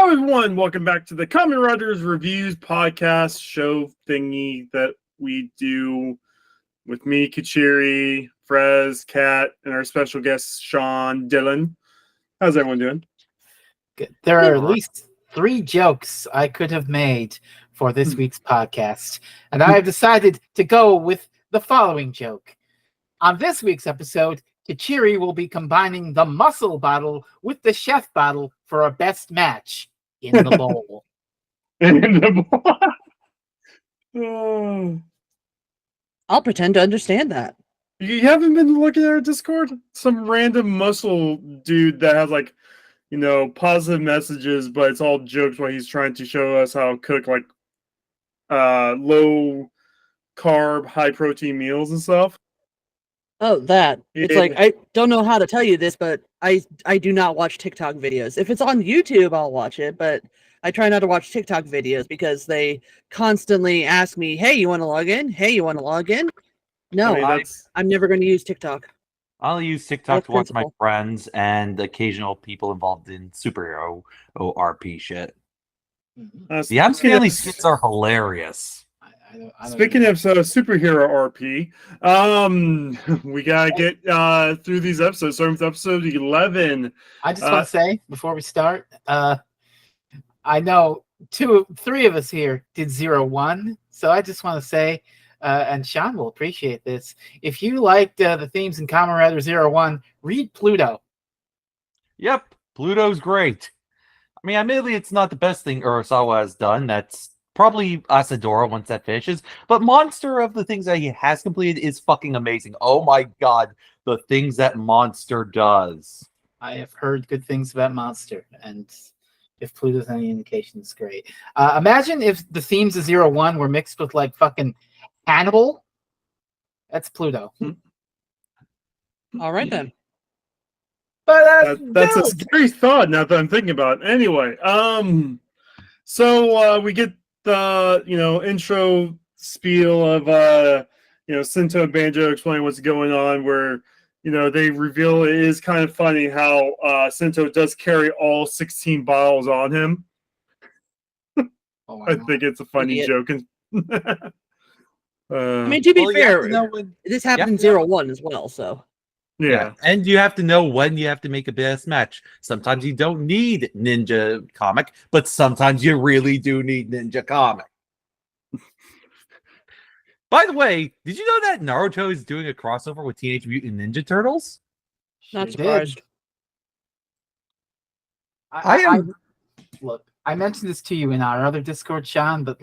Hello, everyone. Welcome back to the Kamen Riders Reviews podcast show thingy that we do with me, Kachiri, Frez, Kat, and our special guest, Sean Dillon. How's everyone doing? Good. There are at least 3 jokes I could have made for this week's podcast, and I have decided to go with the following joke. On this week's episode, Kachiri will be combining the muscle bottle with the chef bottle for a best match in the bowl. In the bowl. I'll pretend to understand that. You haven't been looking at our Discord? Some random muscle dude that has positive messages, but it's all jokes while he's trying to show us how to cook low carb, high protein meals and stuff. Oh, that. It's like, I don't know how to tell you this, but I do not watch TikTok videos. If it's on YouTube, I'll watch it, but I try not to watch TikTok videos because they constantly ask me, hey, you want to log in? Hey, you want to log in? No, I'm never going to use TikTok. I'll use TikTok to watch my friends and occasional people involved in superhero ORP shit. The Adams Family skits are hilarious. Speaking of superhero RP, we gotta get through these episodes. Starting with episode 11. I just want to say before we start, I know 3 of us here did 01, so I just want to say, and Sean will appreciate this. If you liked the themes in Kamen Rider 01, read Pluto. Yep, Pluto's great. I mean, admittedly, it's not the best thing Urasawa has done. That's probably Asadora once that finishes. But Monster, of the things that he has completed, is fucking amazing. Oh my god, the things that Monster does. I have heard good things about Monster, and if Pluto's any indication, it's great. Imagine if the themes of 01 were mixed with fucking Hannibal. That's Pluto. All right then. But that's a scary thought now that I'm thinking about it. Anyway, so we get the intro spiel of Sento and Banjo explaining what's going on, where they reveal it is kind of funny how Sento does carry all 16 bottles on him. I think it's a funny joke. I mean, to be fair, this happened in 01 as well, so. Yeah, and you have to know when you have to make a best match. Sometimes you don't need Ninja Comic, but sometimes you really do need Ninja Comic. By the way, did you know that Naruto is doing a crossover with Teenage Mutant Ninja Turtles? Not surprised. Look, I mentioned this to you in our other Discord, Sean, but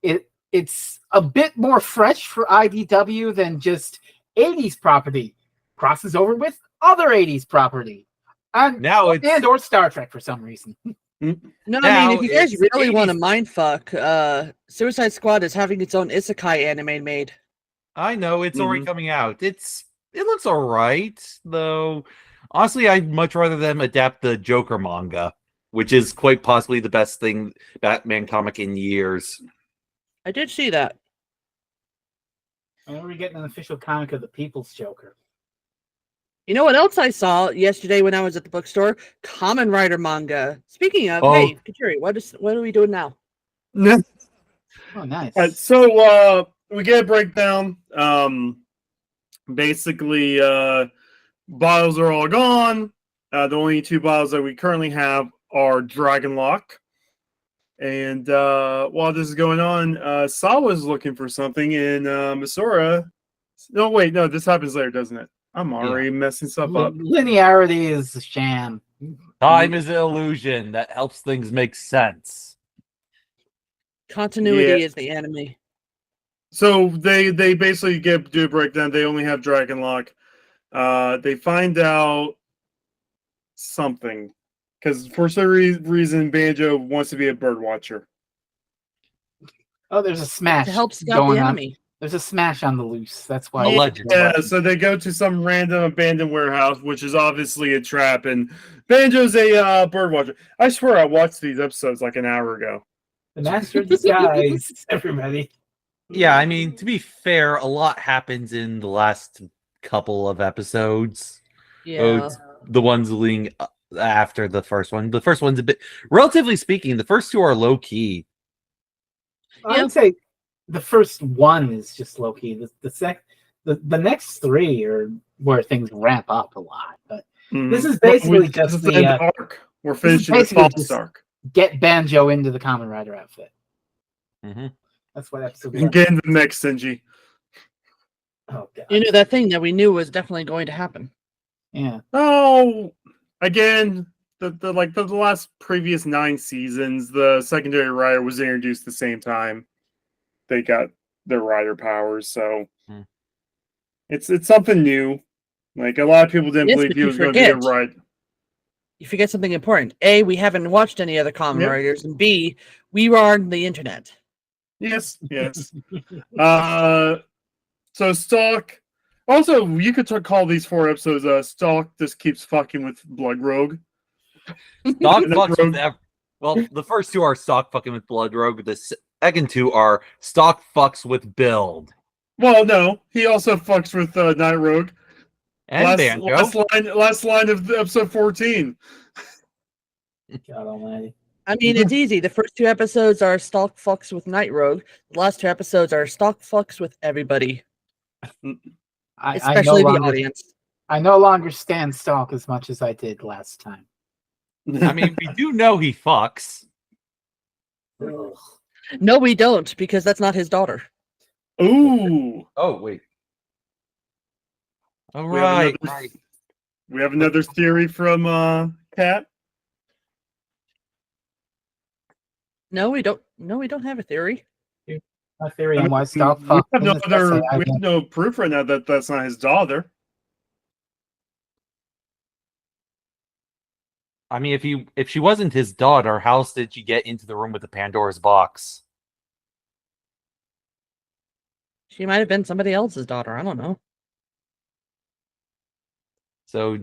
it's a bit more fresh for IDW than just 80s property. Crosses over with other 80s property. And or Star Trek for some reason. No, I mean, if you guys really want to mindfuck, Suicide Squad is having its own isekai anime made. I know, it's already coming out. It looks alright, though. Honestly, I'd much rather them adapt the Joker manga, which is quite possibly the best thing Batman comic in years. I did see that. And we're getting an official comic of the People's Joker. You know what else I saw yesterday when I was at the bookstore? Kamen Rider manga. Speaking of, hey, Kachiri, what are we doing now? Oh, nice. So we get a breakdown. Basically, bottles are all gone. The only 2 bottles that we currently have are Dragon Lock. And while this is going on, Sawa's looking for something, and Misora. No, wait, no, this happens later, doesn't it? I'm already messing stuff up. Linearity is a sham. Time is an illusion that helps things make sense. Continuity is the enemy. So they basically do a breakdown. They only have Dragon Lock. They find out something because for some reason Banjo wants to be a bird watcher. Oh, there's a smash. To help stop the enemy. There's a smash on the loose. That's why. Allegedly. Yeah, so they go to some random abandoned warehouse, which is obviously a trap, and Banjo's a bird watcher. I swear I watched these episodes like an hour ago. The Master of Disguise, everybody. Yeah, I mean, to be fair, a lot happens in the last couple of episodes. Yeah. The ones leading after the first one. The first one's a bit, relatively speaking, the first two are low key. I would say the first one is just low key. The next three are where things ramp up a lot. But this is basically just the arc. We're finishing the Faust Arc. Get Banjo into the Kamen Rider outfit. Mm-hmm. That's what episode. Get in the mix, Senji. Oh god. You know, that thing that we knew was definitely going to happen. Yeah. Oh, again, the last previous 9 seasons, the secondary rider was introduced the same time they got their rider powers, so it's something new. Like, a lot of people didn't believe he was going to be a rider. You forget something important. A, we haven't watched any other Kamen Riders, and B, we were on the internet. Yes. So Stalk. Also, you could call these 4 episodes Stalk just keeps fucking with Blood Rogue. Stalk fucks with well, the first 2 are Stalk fucking with Blood Rogue. The second 2 are Stalk fucks with Build. Well, no, he also fucks with Night Rogue. And Banjo. Last line of episode 14. God almighty. I mean, it's easy. The first 2 episodes are Stalk fucks with Night Rogue. The last 2 episodes are Stalk fucks with everybody. Especially the audience. I no longer stand Stalk as much as I did last time. I mean, we do know he fucks. No, we don't, because that's not his daughter. Ooh. Oh, wait. All right. We have another theory from Kat. No, we don't. No, we don't have a theory. My theory on why Stalk fucks. We have no proof right now that that's not his daughter. I mean, if she wasn't his daughter, how else did she get into the room with the Pandora's box? She might have been somebody else's daughter. I don't know. So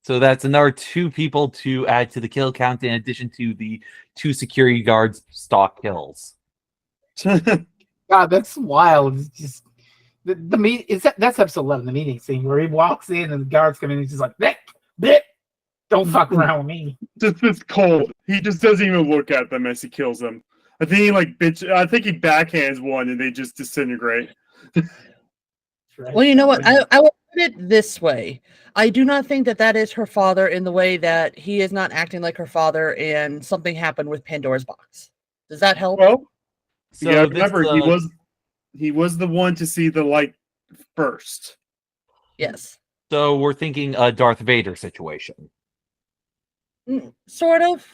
that's another 2 people to add to the kill count in addition to the 2 security guards Stalk kills. God, that's wild. It's just the meet. That's episode 11, the meeting scene where he walks in and the guards come in and he's just like, bleh, don't fuck around with me. Just cold. He just doesn't even look at them as he kills them. I think he backhands one and they just disintegrate. Well, you know what? I will put it this way. I do not think that is her father in the way that he is not acting like her father and something happened with Pandora's box. Does that help? Well, So yeah, remember, he was the one to see the light first. Yes. So we're thinking a Darth Vader situation. Sort of.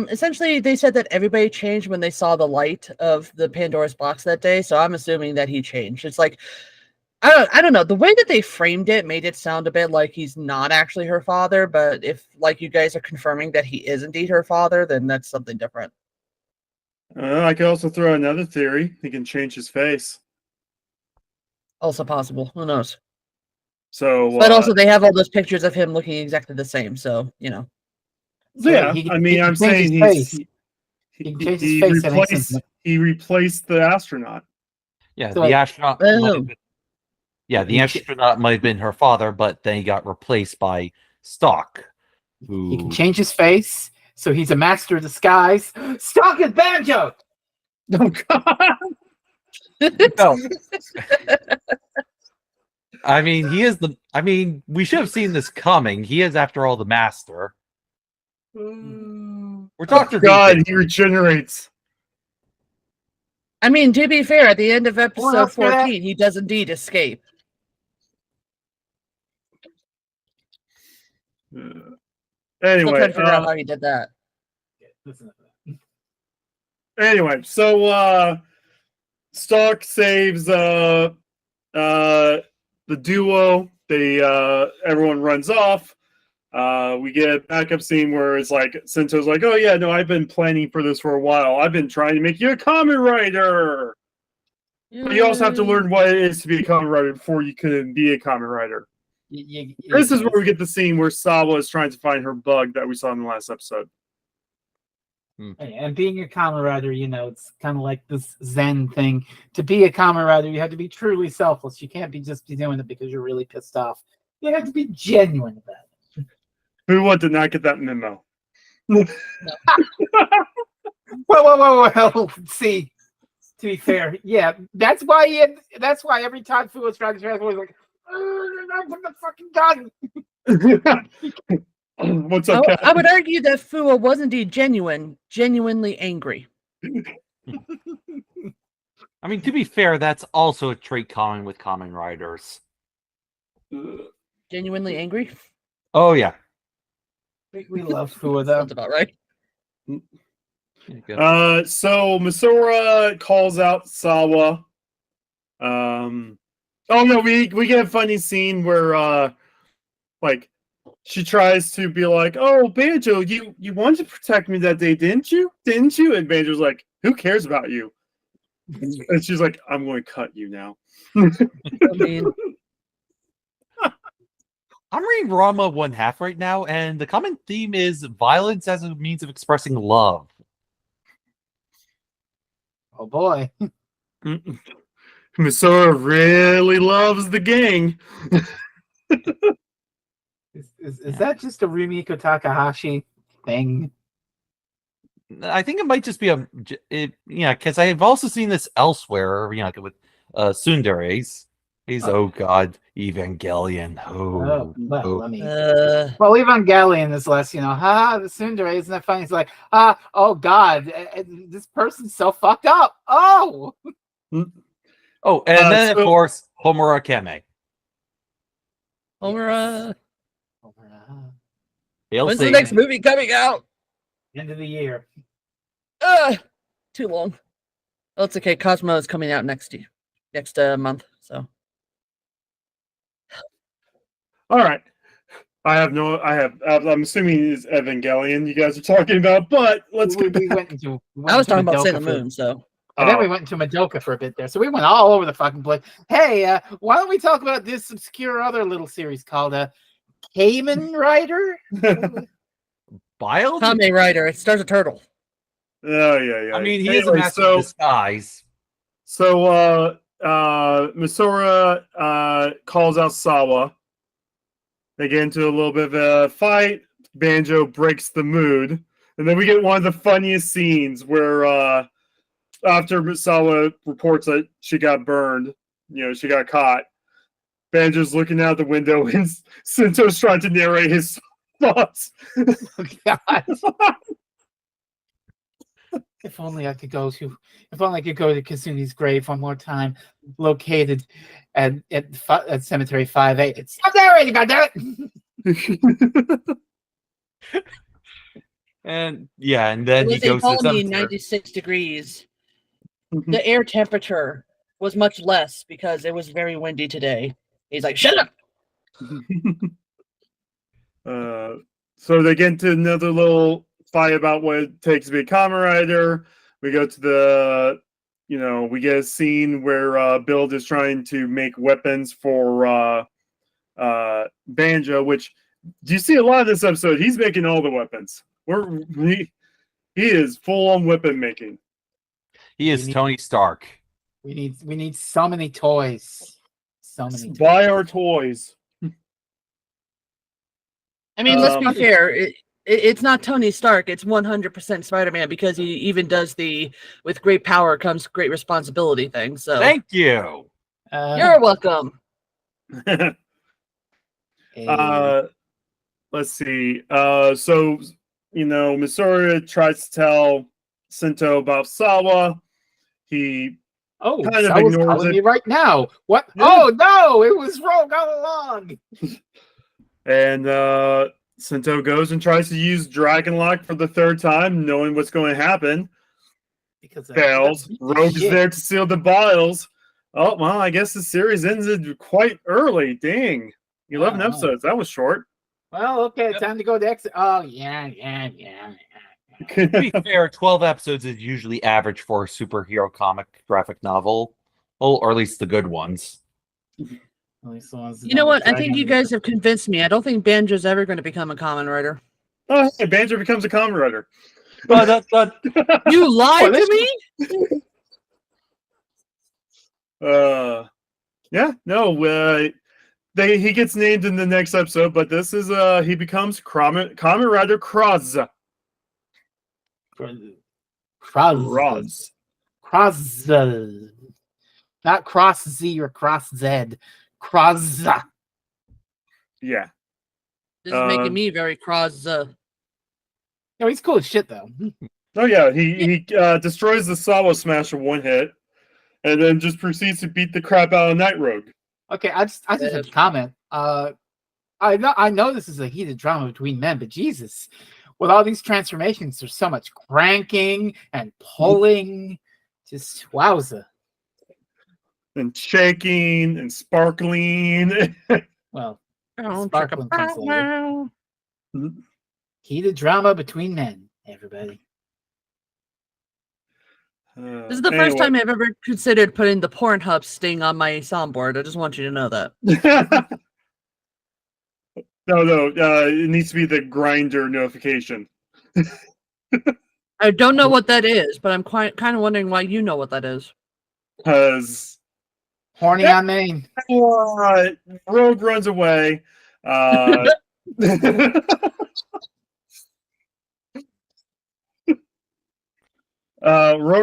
Essentially, they said that everybody changed when they saw the light of the Pandora's box that day, so I'm assuming that he changed. It's like, I don't know. The way that they framed it made it sound a bit like he's not actually her father, but if, like, you guys are confirming that he is indeed her father, then that's something different. I could also throw another theory. He can change his face. Also possible. Who knows? So, but also they have all those pictures of him looking exactly the same, so, you know. So yeah, I'm saying he replaced the astronaut. Yeah, so the astronaut. The astronaut might have been her father, but then he got replaced by Stalk. He can change his face, so he's a master of disguise. Stalk is Banjo. Oh God! No. I mean, we should have seen this coming. He is, after all, the master. We're Dr. God, he regenerates. I mean, to be fair, at the end of episode 14, he does indeed escape. Anyway, still trying to figure out how he did that. Anyway, so Stark saves the duo. Everyone runs off. We get a backup scene where it's like Sento's like, "Oh yeah, no, I've been planning for this for a while. I've been trying to make you a Kamen Rider." But you also have to learn what it is to be a Kamen Rider before you can be a Kamen Rider. This is where we get the scene where Sawa is trying to find her bug that we saw in the last episode. And being a Kamen Rider, it's kind of like this Zen thing. To be a Kamen Rider, you have to be truly selfless. You can't just be doing it because you're really pissed off. You have to be genuine about it. Who did not get that memo? Well. See, to be fair, yeah, that's why every time Fu was trying to transform, he's like, "Put the fucking gun." What's up, Cat? I would argue that Fua was indeed genuinely angry. I mean, to be fair, that's also a trait common with Kamen Riders. Genuinely angry? Oh, yeah. We love Fu though. Sounds about right. So Misora calls out Sawa. Oh no, we get a funny scene where like she tries to be like, "Oh, Banjo, you wanted to protect me that day, didn't you? Didn't you?" And Banjo's like, "Who cares about you?" And she's like, "I'm going to cut you now." I mean, I'm reading Rama 1/2 right now, and the common theme is violence as a means of expressing love. Oh boy. Misora really loves the gang. Is that just a Rumiko Takahashi thing? I think it might just be because I've also seen this elsewhere, with Tsunderes. Oh god, Evangelion. Well, I mean, well, Evangelion is less, the Tsundere, isn't that funny? It's like, oh god, this person's so fucked up. Oh, and then of course Homura Keme. Homura. Hail When's Satan. the next movie coming out? End of the year. Too long. Well, it's okay. Cosmo is coming out next month. So. All right. I'm assuming it's Evangelion you guys are talking about, but let's go. I was talking about Sailor Moon, so. And then we went into Madoka for a bit there. So we went all over the fucking place. Hey, why don't we talk about this obscure other little series called Kamen Rider? Kamen Rider. It stars a turtle. Oh, yeah. I mean, he is a master of disguise. So, Misora calls out Sawa. They get into a little bit of a fight. Banjo breaks the mood. And then we get one of the funniest scenes where after Sawa reports that she got burned, she got caught, Banjo's looking out the window and Sento's trying to narrate his thoughts. Oh, God. If only I could go to Kazuni's grave one more time, located at Cemetery 5-8. Stop narrating, goddammit! And then he goes to the 96 degrees. The air temperature was much less because it was very windy today. He's like, shut up! So they get into another little fight about what it takes to be a Kamen Rider. We go to we get a scene where Build is trying to make weapons for Banjo, which, do you see a lot of this episode? He's making all the weapons. He is full on weapon making. He is Tony Stark. We need so many toys. So many toys. Buy our toys. I mean, let's be fair. It's not Tony Stark. It's 100% Spider-Man, because he even does the "with great power comes great responsibility" thing. So thank you. You're welcome. Let's see. So Misora tries to tell Sento about Sawa. He kind of ignores it. Me right now. What? Yeah. Oh no! It was wrong all along. And Sento goes and tries to use Dragon Lock for the third time, knowing what's going to happen. Because fails. Rogue's there to seal the vials. Oh well, I guess the series ended quite early. Dang, 11 episodes. That was short. Well, okay, time to go to exit. Oh yeah. To be fair, 12 episodes is usually average for a superhero comic graphic novel. Well, or at least the good ones. You know what? I think you guys have convinced me. I don't think Banjo's ever going to become a Kamen Rider. Oh, hey, Banjo becomes a Kamen Rider. You lied to me? Yeah, no. he gets named in the next episode, but this is he becomes Kamen Rider Cross. Cross. Not Cross Z or Cross Z. Cross. Yeah. This is making me very cross. No, he's cool as shit though. Oh yeah, he destroys the Sawa Smash in one hit, and then just proceeds to beat the crap out of Night Rogue. Okay, I just have a comment. I know this is a heated drama between men, but Jesus, with all these transformations, there's so much cranking and pulling. Just wowza. And shaking and sparkling. Well, Oh, sparkling comes later. Heated drama between men, everybody. This is the first time I've ever considered putting the Pornhub sting on my soundboard. I just want you to know that. No, it needs to be the grinder notification. I don't know what that is, but I'm kind of wondering why you know what that is. Because Horny on Main. Rogue runs away. Rogue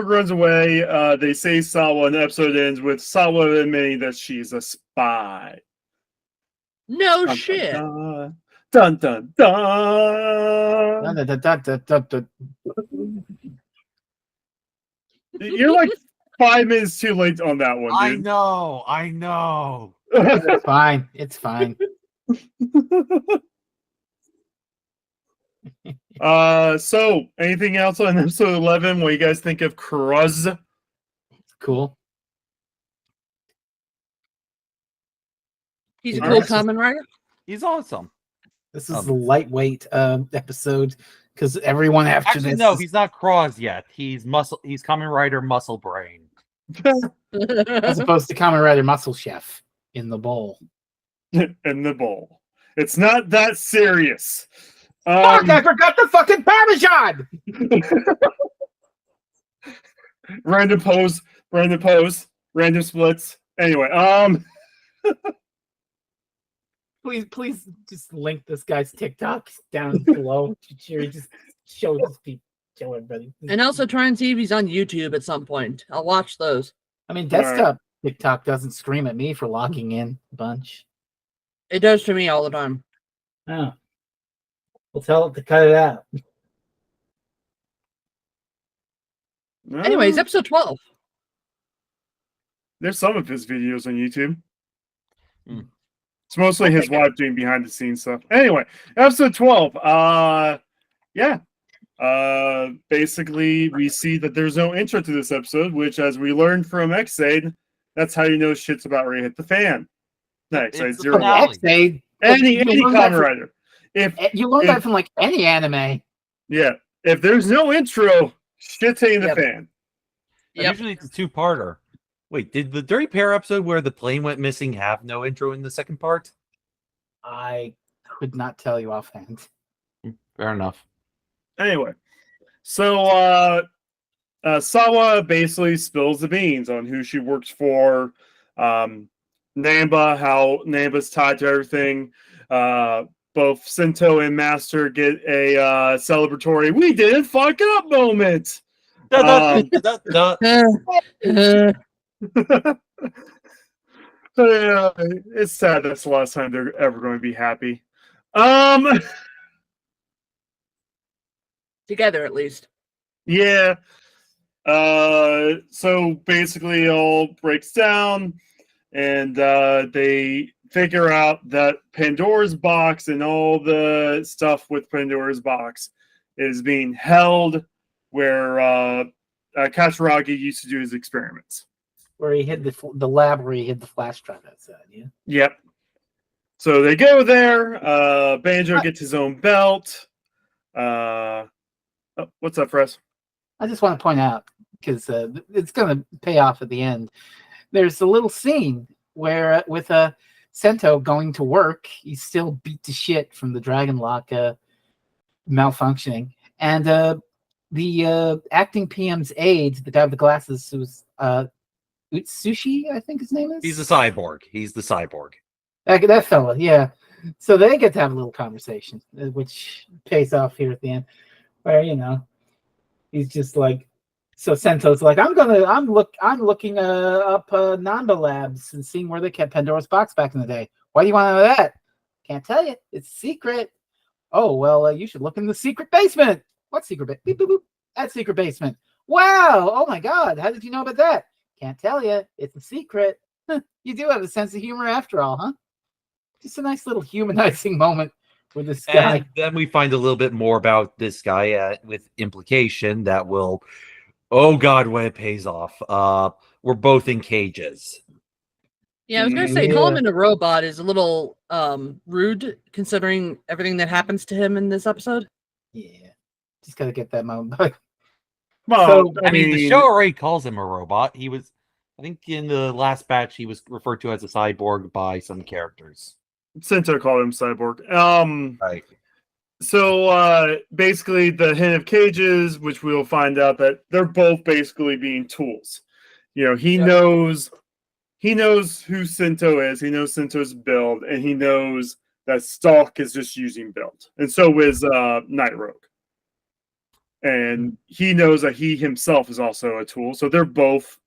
runs away. They say Sawa, and the episode ends with Sawa admitting that she's a spy. No Dun, shit. Dun dun dun. Dun. Dun, dun, dun, dun, dun, dun. You're like 5 minutes too late on that one, dude. I know. It's fine. It's fine. So anything else on episode 11? What you guys think of Kruz? Cool. He's a All cool right. Kamen Rider. He's awesome. This is the lightweight episode because everyone after Actually, this. no, he's not Cross yet. He's Kamen Rider Muscle Brain. as opposed to Kamen Rider Muscle Chef in the bowl. In the bowl. It's not that serious. Fuck! I forgot the fucking Parmesan. Random pose, random splits. Anyway, Please just link this guy's TikTok down below. He just show everybody. And also try and see if he's on YouTube at some point. I'll watch those. I mean, desktop TikTok doesn't scream at me for locking in a bunch. It does to me all the time. Oh. We'll tell it to cut it out. Anyways, episode 12. There's some of his videos on YouTube. Hmm. It's mostly his wife doing behind the scenes stuff. Anyway, episode 12. Basically, we see that there's no intro to this episode, which, as we learned from X-Aid, that's how you know shit's about ready to hit the fan. Next, It's the Zero. finale. X-Aid. Any Kamen Rider. You learned that from like any anime. Yeah, if there's no intro, shit's hitting the Yep. fan. Yep. Usually it's a two-parter. Wait, did the Dirty Pair episode where the plane went missing have no intro in the second part? I could not tell you offhand. Fair enough. Anyway, so Sawa basically spills the beans on who she works for, Namba, how Namba's tied to everything. Both Sento and Master get a celebratory "we didn't fuck up" moment. It's sad that's the last time they're ever going to be happy. Together, at least. Yeah. So basically, it all breaks down, and they figure out that Pandora's box and all the stuff with Pandora's box is being held where Katsuragi used to do his experiments. Where he hid the lab where he hid the flash drive outside, yeah. Yep. So they go there. Banjo gets his own belt. What's up, Frez? I just want to point out, because it's going to pay off at the end. There's a little scene where, with Sento going to work, he's still beat to shit from the Dragon Lock malfunctioning. And the acting PM's aide, the guy with the glasses, who's Utsushi, I think his name is? He's the cyborg. That fella, yeah. So they get to have a little conversation, which pays off here at the end, where he's just like, so Sento's like, I'm looking up Nanda Labs and seeing where they kept Pandora's box back in the day. Why do you want to know that? Can't tell you. It's secret. Oh well, you should look in the secret basement. What secret basement? Beep, boop, boop. That secret basement. Wow. Oh my God. How did you know about that? Can't tell you. It's a secret. You do have a sense of humor after all, huh? Just a nice little humanizing moment with this guy. And then we find a little bit more about this guy with implication that will, oh God, when it pays off. We're both in cages. Yeah, I was gonna say, calling him a robot is a little rude considering everything that happens to him in this episode. Yeah, just gotta get that moment. Well, I mean, the show already calls him a robot. He was, I think, in the last batch, he was referred to as a cyborg by some characters. Censor called him cyborg. Right. So basically, the hint of cages, which we'll find out that they're both basically being tools. He knows who Sento is. He knows Sento's build, and he knows that Stalk is just using build, and so is Night Rogue. And he knows that he himself is also a tool. So they're both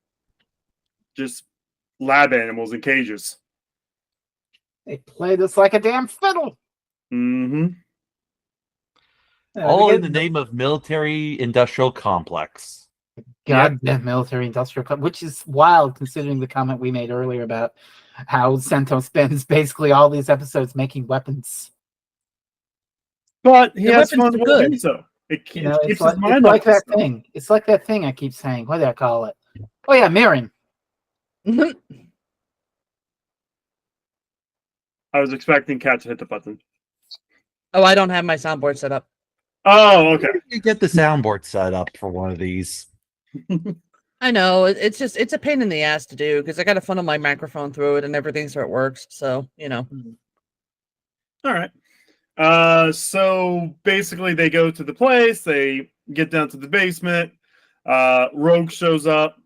just lab animals in cages. They play this like a damn fiddle. Mm-hmm. All in the name of military-industrial complex. Goddamn military-industrial complex, which is wild considering the comment we made earlier about how Sento spends basically all these episodes making weapons. But he has fun while doing so. It keeps his mind like that thing. It's like that thing I keep saying. What do I call it? Oh yeah, mirroring. I was expecting Kat to hit the button. Oh, I don't have my soundboard set up. Oh, okay. You get the soundboard set up for one of these. I know it's a pain in the ass to do because I got to funnel my microphone through it and everything so it works. So All right. So basically, they go to the place. They get down to the basement. Rogue shows up,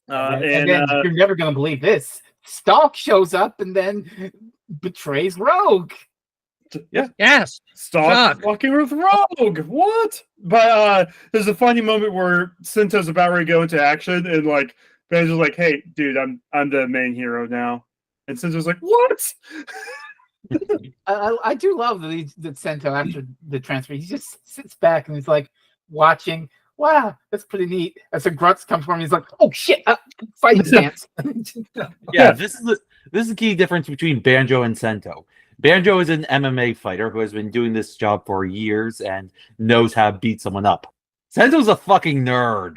and then you're never gonna believe this. Stalk shows up and then betrays Rogue. Yeah. Yes. Stalk fucking with Rogue. What? But there's a funny moment where Sento's about ready to go into action, and like Banjo's like, "Hey, dude, I'm the main hero now," and Sento's like, "What?" I do love that Sento after the transfer, he just sits back and he's like watching. Wow, that's pretty neat. As a grunts comes from him, he's like, "Oh shit, fighting stance." Yeah, this is the key difference between Banjo and Sento. Banjo is an MMA fighter who has been doing this job for years and knows how to beat someone up. Sento's a fucking nerd.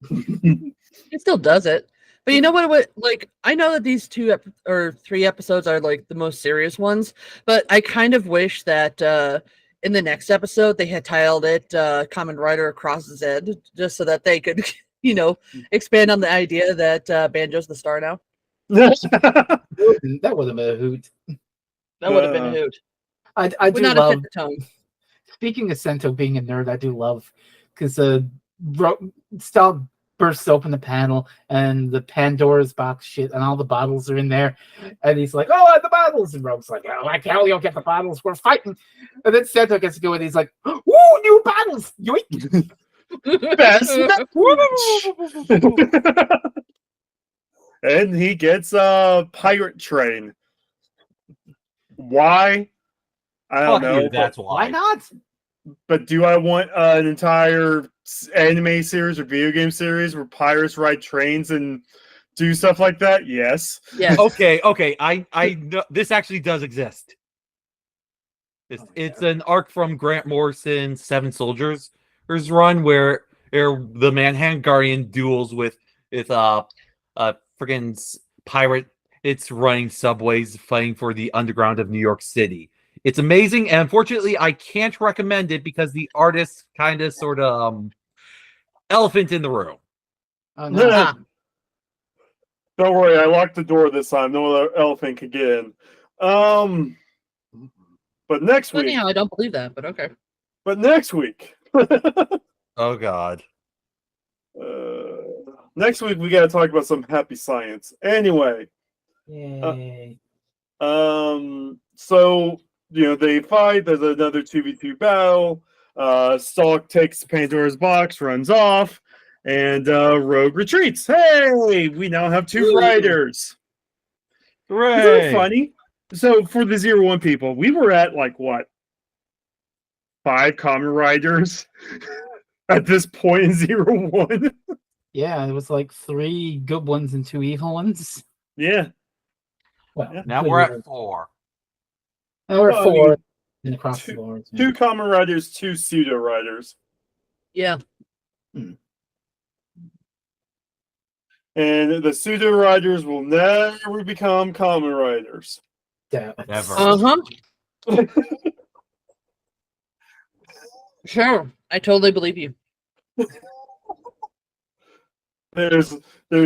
He still does it. But you know what? Like, I know that these 2 or 3 episodes are like the most serious ones, but I kind of wish that in the next episode they had titled it Kamen Rider Crosses Ed, just so that they could, expand on the idea that Banjo's the star now. That would have been a hoot. That would have been a hoot. I do love. Speaking of Sento being a nerd, I do love because Stalk bursts open the panel and the Pandora's box shit and all the bottles are in there, and he's like, "Oh, the bottles!" And Rogue's like, "Oh, like hell, you'll get the bottles. We're fighting." And then Sento gets to go and he's like, "Woo, new bottles! Yoink!" Best and he gets a pirate train. Why? I don't know. That's why. Why not? But do I want an entire anime series or video game series where pirates ride trains and do stuff like that? Yes. Yes. Okay. I know this actually does exist. It's an arc from Grant Morrison's Seven Soldiers run where the Manhattan Guardian duels with friggin' pirate. It's running subways, fighting for the underground of New York City. It's amazing, and unfortunately, I can't recommend it because the artist kind of, sort of, elephant in the room. Oh, no. Don't worry, I locked the door this time. No other elephant could get in. But next week. Anyhow, I don't believe that, but okay. But next week. Oh God. Next week we got to talk about some happy science. Anyway. Yay. So they fight. There's another 2v2 battle. Stalk takes Pandora's box, runs off, and Rogue retreats. Hey, we now have 2 riders. Hooray! Isn't it funny? So for the 0-1 people, we were at like what? 5 common riders at this point in 0-1. Yeah, it was like 3 good ones and 2 evil ones. Yeah. Well, Now we're at 4. Now we're at Well, I 4 mean, and across the board. 2 common riders, 2 pseudo riders. Yeah. And the pseudo riders will never become common riders. Never. Uh-huh. Sure. I totally believe you. There's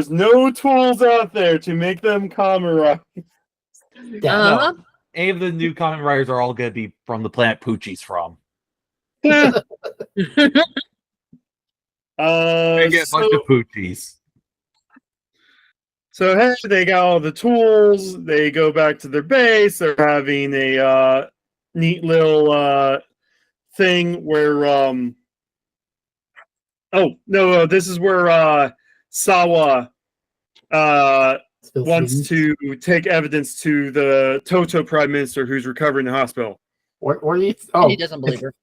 no tools out there to make them common riders. Uh-huh. Any of the new common riders are all going to be from the planet Poochie's from. They They get a bunch of Poochies. So hey, they got all the tools. They go back to their base. They're having a neat little thing where oh no, this is where Sawa wants to take evidence to the Toto Prime Minister who's recovering in the hospital. Or he, He doesn't believe her.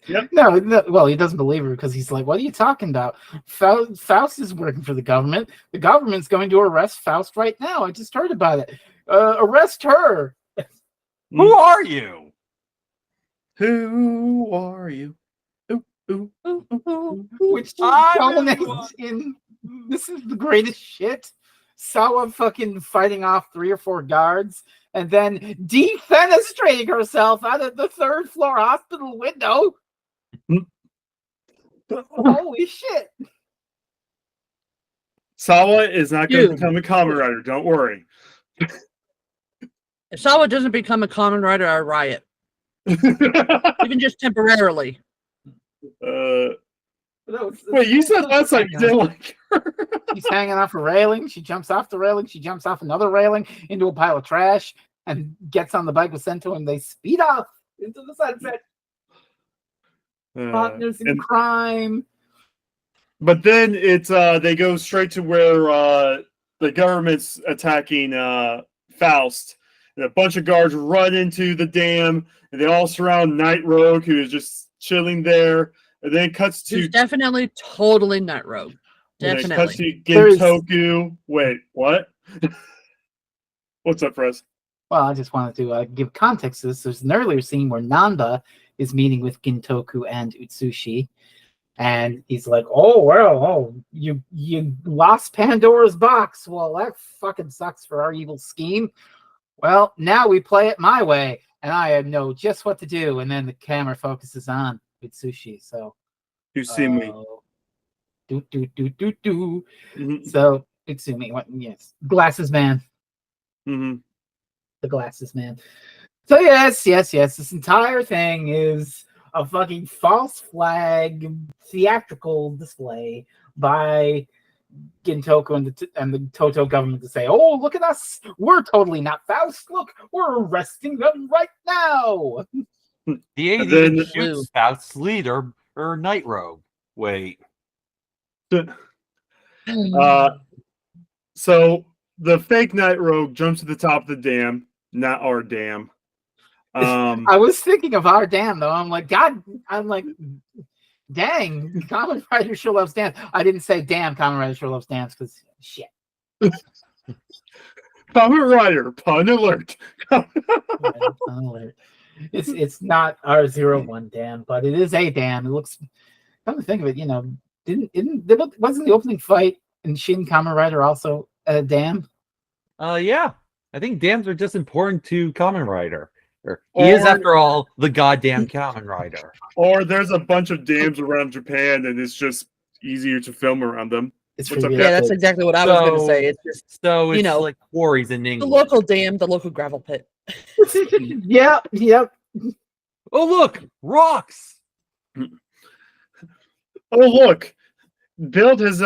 Yep. No, well, he doesn't believe her because he's like, what are you talking about? Faust is working for the government. The government's going to arrest Faust right now. I just heard about it. Arrest her. Who are you? Who are you? Ooh, ooh, ooh. Which I'm culminates in this is the greatest shit. Sawa fucking fighting off 3 or 4 guards and then defenestrating herself out of the 3rd floor hospital window. Holy shit. Sawa is not going to Dude. become a common rider. Don't worry. If Sawa doesn't become a common rider, I riot. Even just temporarily. Wait, you said last time you didn't like her. She's hanging off a railing. She jumps off the railing. She jumps off another railing into a pile of trash and gets on the bike with Sento and they speed off into the sunset. Partners in crime. But then it's they go straight to where the government's attacking Faust. And a bunch of guards run into the dam and they all surround Night Rogue, who is just chilling there. And then it cuts to He's definitely totally Night Rogue. and it Definitely. cuts to Gintoku. Wait, what? What's up, Frez? Well, I just wanted to give context to this. There's an earlier scene where Nanda is meeting with Gintoku and Utsushi. And he's like, oh, well, you lost Pandora's box. Well, that fucking sucks for our evil scheme. Well, now we play it my way. And I know just what to do. And then the camera focuses on Utsushi. So You see me. Do. Mm-hmm. So Utsumi, yes. Glasses man. Mm-hmm. The glasses man. So yes. This entire thing is a fucking false flag theatrical display by Gintoku and the Toto government to say, oh, look at us. We're totally not Faust. Look, we're arresting them right now. The AD then- shoots Faust's leader, or Night Rogue. Wait. So the fake Night Rogue jumps to the top of the dam, not our dam. I was thinking of our dam though. I'm like, dang, Kamen Rider sure loves dams. I didn't say damn, Kamen Rider sure loves dams because shit. Kamen Rider, pun alert. It's not R01 dam, but it is a dam. It looks. Come to think of it, wasn't the opening fight in Shin Kamen Rider also a dam? Yeah. I think dams are just important to Kamen Rider. He is, after all, the goddamn Kamen Rider. Or there's a bunch of dams around Japan, and it's just easier to film around them. It's What's up, really Yeah, that's exactly what I was going to say. It's just So it's like quarries in the England. local dam, the local gravel pit. Yep. Oh, look! Rocks! Oh, look. Build has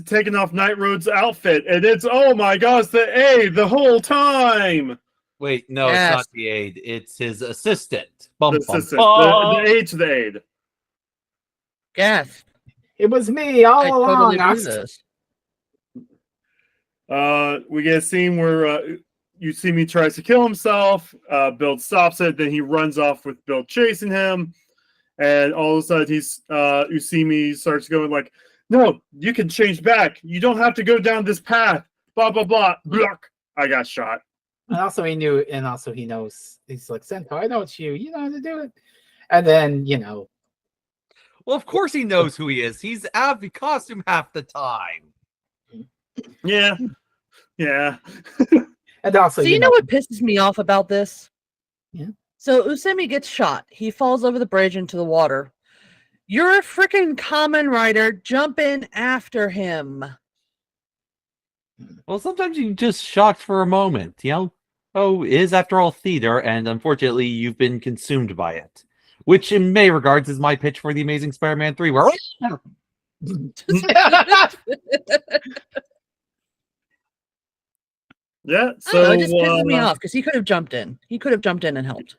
taken off Night Road's outfit, and it's, oh my gosh, the whole time. Wait, no, Yes. it's not the aide. It's his assistant. Bum, The bum, assistant, bum. the aide to the aide. Gasp. It was me all I along. totally believe this. We get a scene where Usimi tries to kill himself. Bill stops it. Then he runs off with Bill chasing him. And all of a sudden, Usimi starts going like, "No, you can change back. You don't have to go down this path." Blah blah blah. Block. I got shot. And also he knew, and also he knows. He's like, Senpai, I know it's you. You know how to do it. And then, Well, of course he knows who he is. He's out of the costume half the time. Yeah, yeah. and also, So you know what pisses me off about this? Yeah. So Usemi gets shot. He falls over the bridge into the water. You're a freaking Kamen Rider. Jump in after him. Well, sometimes you just shocked for a moment, Oh, it is after all theater, and unfortunately, you've been consumed by it. Which, in many regards, is my pitch for the Amazing Spider-Man 3, where Yeah, So so it just pisses me off because he could have jumped in. He could have jumped in and helped.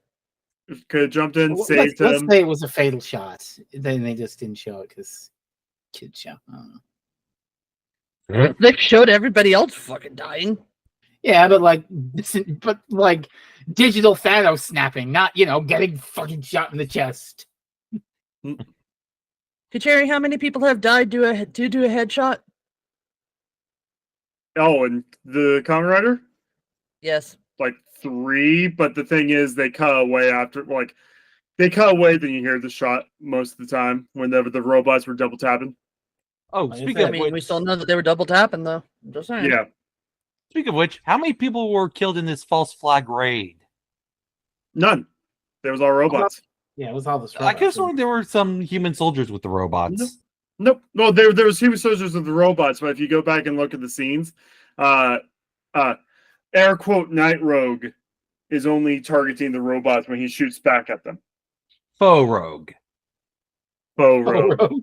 could have jumped in, let's saved him. say it was a fatal shot. Then they just didn't show it because kids show. I don't know. They showed everybody else fucking dying. Yeah, but like digital Thanos snapping, not getting fucking shot in the chest. Kacheri, how many people have died due to a headshot? Oh, and the Kamen Rider? Yes. Like 3, but the thing is, they cut away after. Like, they cut away, then you hear the shot most of the time whenever the robots were double tapping. Oh, Like I speaking said, of I mean, which, we still know that they were double tapping, though. I'm just saying. Yeah, speaking of which, how many people were killed in this false flag raid? none. There was all robots. Yeah, it was all this. I could have sworn there were some human soldiers with the robots. Nope. Well, there was human soldiers of the robots, but if you go back and look at the scenes, air quote Night Rogue is only targeting the robots when he shoots back at them. Faux rogue. Faux Rogue.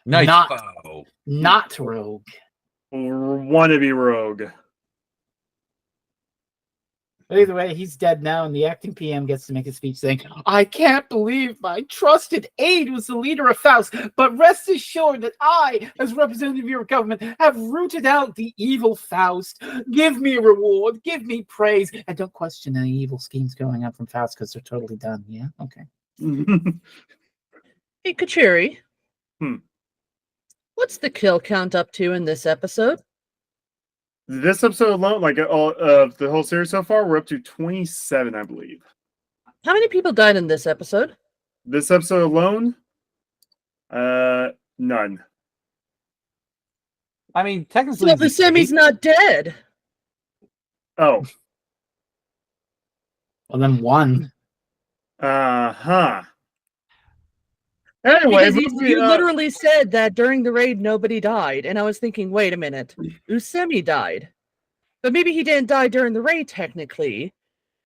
Nice Not- foe. Not rogue. Wannabe Rogue. But either way, he's dead now, and the acting PM gets to make a speech saying, I can't believe my trusted aide was the leader of Faust, but rest assured that I, as representative of your government, have rooted out the evil Faust. Give me a reward, give me praise, and don't question any evil schemes going on from Faust because they're totally done. Yeah? Okay. Hey, Kacheri. Hmm. What's the kill count up to in this episode? This episode alone, like all of the whole series so far, we're up to 27, I believe. How many people died in this episode? This episode alone, none. I mean, technically, So the Semi's not dead. Oh, Well, then one. huh. Anyway, Because you literally said that during the raid nobody died, and I was thinking, wait a minute, Usemi died, but maybe he didn't die during the raid technically,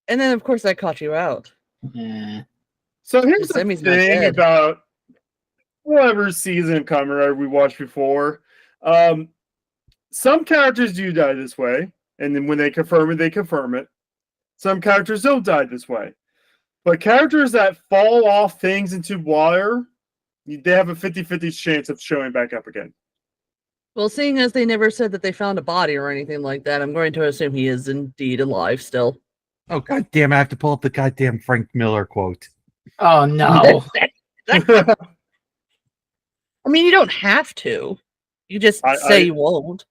and then of course I caught you out. Eh. so here's the Semi's not thing dead. about whatever season of Kamen Rider we watched before. Some characters do die this way, and then when they confirm it, they confirm it. Some characters don't die this way, but characters that fall off things into water, they have a 50-50 chance of showing back up again. Well, seeing as they never said that they found a body or anything like that, I'm going to assume he is indeed alive still. Oh, goddamn, I have to pull up the goddamn Frank Miller quote. Oh, no. I mean, you don't have to. You just say you won't.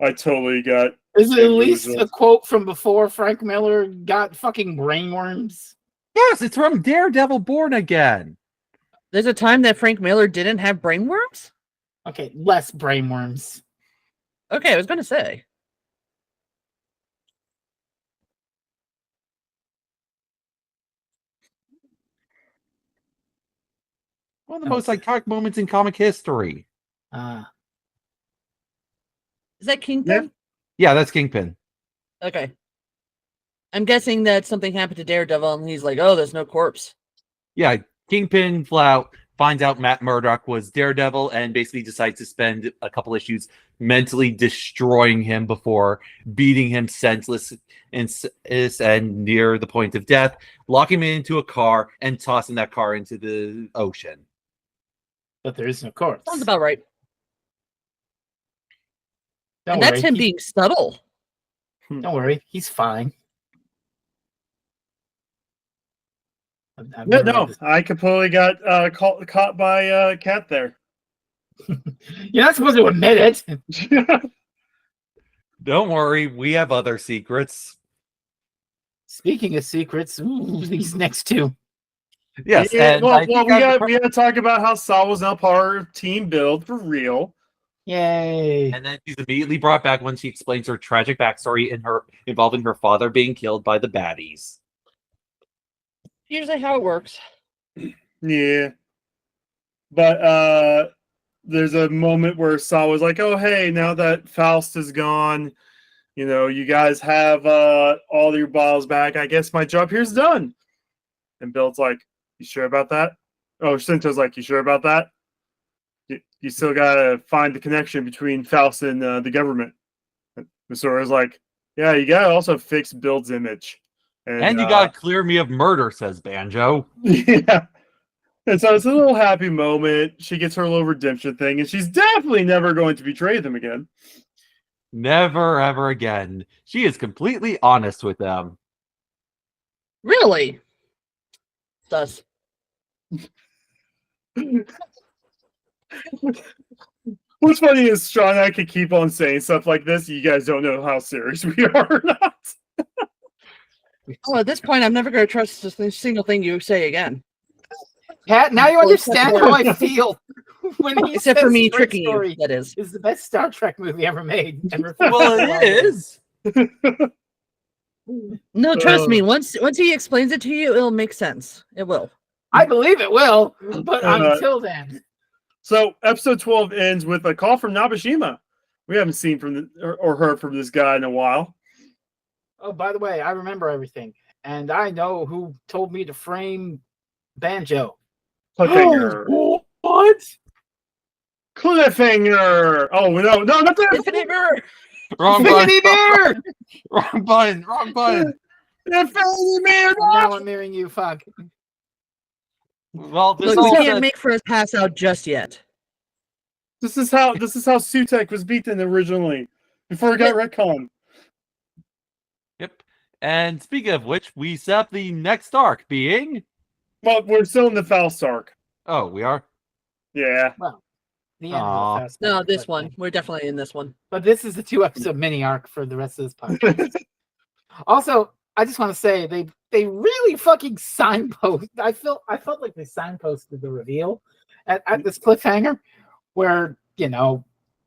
I totally got. Is it at least a quote from before Frank Miller got fucking brainworms? Yes, it's from Daredevil Born Again. There's a time that Frank Miller didn't have brainworms? Okay, less brainworms. Okay, I was going to say. One of the most iconic moments in comic history. Is that Kingpin? Yeah, that's Kingpin. Okay. I'm guessing that something happened to Daredevil and he's like, oh, there's no corpse. Yeah, Kingpin flat out finds out Matt Murdock was Daredevil and basically decides to spend a couple issues mentally destroying him before beating him senseless and near the point of death, locking him into a car and tossing that car into the ocean. But there is no corpse. Sounds about right. Don't And that's worry. him being subtle. Don't worry, he's fine. I've Yeah, never no, read this. I completely got caught by Cat there. You're not supposed to admit it. Don't worry, we have other secrets. Speaking of secrets, these next two. Yes, Yeah, and well, I think we got to talk about how Saul was now part of Team Build for real. Yay. and then she's immediately brought back when she explains her tragic backstory involving her father being killed by the baddies. Usually how it works. Yeah, but there's a moment where Saul was like, "Oh, hey, now that Faust is gone, you know, you guys have all your balls back. I guess my job here's done." And Bill's like, "You sure about that?" Oh, Shinto's like, "You sure about that? You still gotta find the connection between Faust and the government." And Masora's like, "Yeah, you gotta also fix Bill's image." And you gotta clear me of murder, says Banjo. Yeah. And so it's a little happy moment. She gets her little redemption thing, and she's definitely never going to betray them again. Never ever again. She is completely honest with them. Really? Does. What's funny is Sean and I could keep on saying stuff like this. You guys don't know how serious we are or not. Oh, at this point, I'm never going to trust a single thing you say again. Pat, now you understand how I feel. When he Except for says me Great tricking Story you, that is. is the best Star Trek movie ever made. Well, it is. No, trust me. Once he explains it to you, it'll make sense. It will. I believe it will, but until then. So episode 12 ends with a call from Nabashima. We haven't seen from or heard from this guy in a while. Oh, by the way, I remember everything, and I know who told me to frame Banjo. Cliffhanger. What? Cliffhanger. Oh no, not that. Infinite Mirror. Wrong Infinity button. Mirror! Wrong button. Wrong button. Infinity Mirror. Now I'm mirroring you, fuck. Well, this Look, all we can't said- make Frez pass out just yet. This is how Sutek was beaten originally before it got retconned. Yep. And speaking of which, we set up the next arc being. Well, we're still in the Faust Arc. Oh, we are. Yeah. Well, the end Aw. of the fast No, arc, this but- one. We're definitely in this one. But this is the 2-episode mini arc for the rest of this podcast. Also, I just want to say they really fucking signpost. I felt like they signposted the reveal at this cliffhanger where, you know,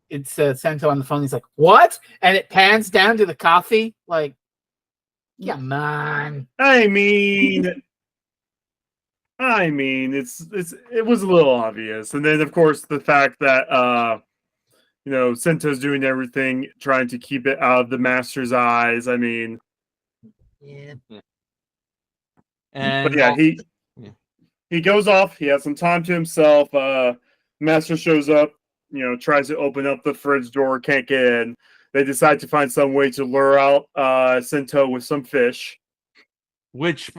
it's Sento on the phone. He's like, "What?" And it pans down to the coffee. Like, come on. I mean, it was a little obvious, and then of course the fact that you know, Sento's doing everything trying to keep it out of the master's eyes. I mean, Yeah. And but yeah, he goes off. He has some time to himself. Master shows up. You know, tries to open up the fridge door, can't get in. They decide to find some way to lure out Sento with some fish. which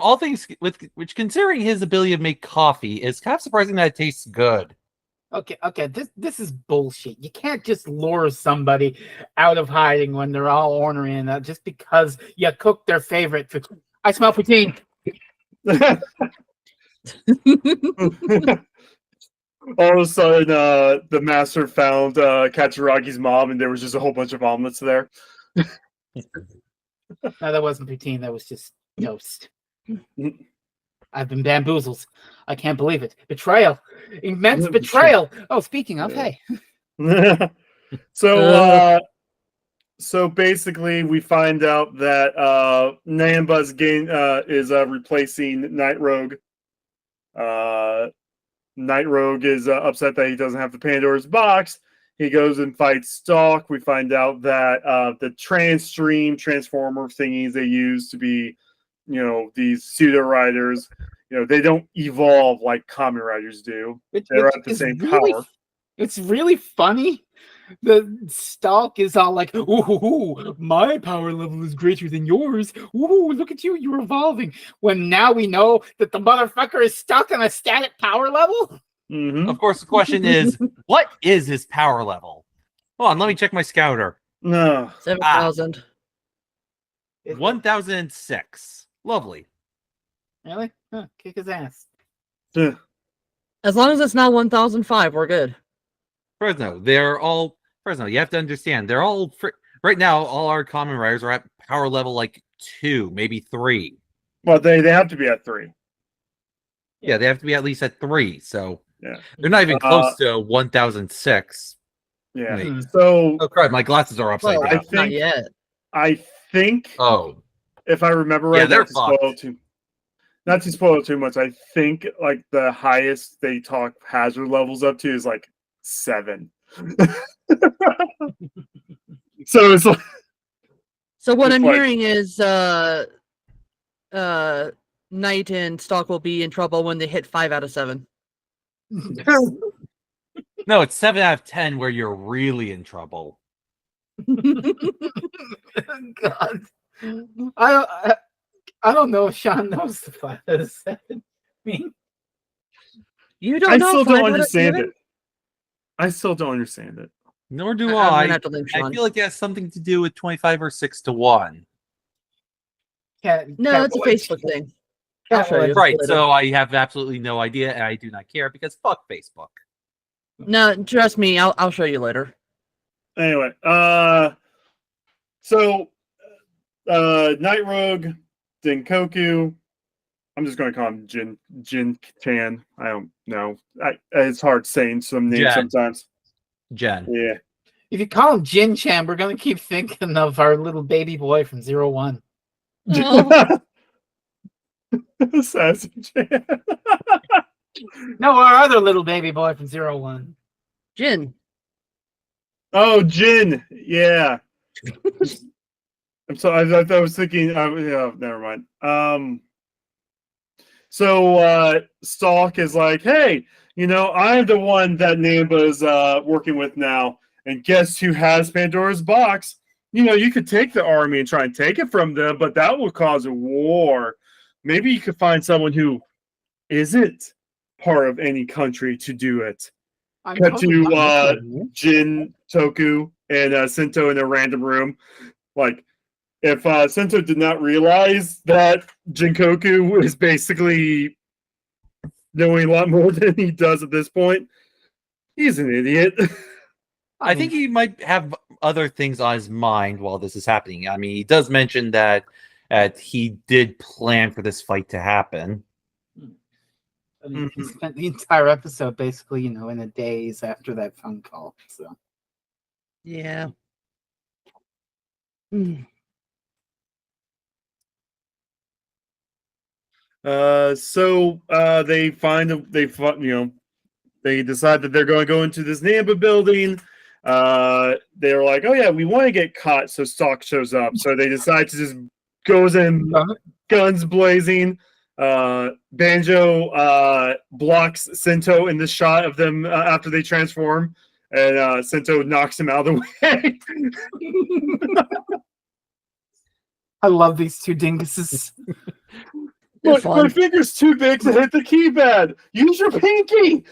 which considering his ability to make coffee is kind of surprising that it tastes good. Okay, this is bullshit. You can't just lure somebody out of hiding when they're all ornery and just because you cooked their favorite food. I smell poutine. All of a sudden, the master found Katsuраgi's mom, and there was just a whole bunch of omelets there. No, that wasn't poutine. That was just toast. I've been bamboozled. I can't believe it. Betrayal. Immense betrayal. Oh, speaking of, hey. So basically, we find out that Namba's game is replacing Night Rogue. Night Rogue is upset that he doesn't have the Pandora's box. He goes and fights Stalk. We find out that the transformer thingies they use to be, you know, these pseudo riders they don't evolve like Kamen Riders do. They're at the same power. It's really funny. The Stalk is all like, "Ooh, my power level is greater than yours. Ooh, look at you, you're evolving." When now we know that the motherfucker is stuck on a static power level. Mm-hmm. Of course, the question is, what is his power level? Hold on, let me check my scouter. No. 7,000. 1006. Lovely. Really? Huh, kick his ass. Yeah. As long as it's not 1,005, we're good. Fresno, you have to understand, they're all right now. All our Kamen Riders are at power level like 2, maybe 3. Well, they have to be at 3. Yeah, they have to be at least at 3. So Yeah, they're not even close to 1006. yeah. Wait. So, Oh crap, my glasses are upside Well, down. not yet. I think, Oh, if I remember yeah, right, they're not to spoil too much. I think like the highest they talk hazard levels up to is like 7. So it's like, So what It's I'm like- hearing is Knight and Stalk will be in trouble when they hit 5 out of 7. no, it's 7 out of 10 where you're really in trouble. God, I don't know if Sean knows the 5 out of 7. I mean, You don't I know still 5 don't out of understand 7? it. I still don't understand it. Nor do I'm I. gonna have to link I Sean. feel like it has something to do with 25 or 6 to 1. No, it's a Facebook thing. I'll show you. Right, later. so I have absolutely no idea, and I do not care because fuck Facebook. No, trust me, I'll show you later. Anyway, so Night Rogue, Denkoku. I'm just going to call him Jin Chan. I don't know. It's hard saying some names Jen. sometimes. Jen. Yeah. if you call him Jin Chan, we're gonna keep thinking of our little baby boy from 01. Oh. Sassy Chan. No, our other little baby boy from 01. Jin. Oh, Jin. Yeah. I'm sorry. I was thinking. Yeah, never mind. So Stalk is like, hey, I'm the one that Namba's working with now, and guess who has Pandora's box? You could take the army and try and take it from them, but that will cause a war. Maybe you could find someone who isn't part of any country to do it. Cut to Jin, Toku, and Sento in a random room. Like, if Sento did not realize that Jinkoku is basically knowing a lot more than he does at this point, he's an idiot. I think he might have other things on his mind while this is happening. I mean, he does mention that he did plan for this fight to happen. I mean, he spent the entire episode basically, in a daze after that phone call. So Yeah. So they decide that they're going to go into this Namba building. They're like, oh yeah, we want to get caught, so Stalk shows up. So they decide to just goes in, guns blazing. Banjo blocks Sento in the shot of them after they transform, and Sento knocks him out of the way. I love these two dinguses. Look, my finger's too big to hit the keypad. Use your pinky.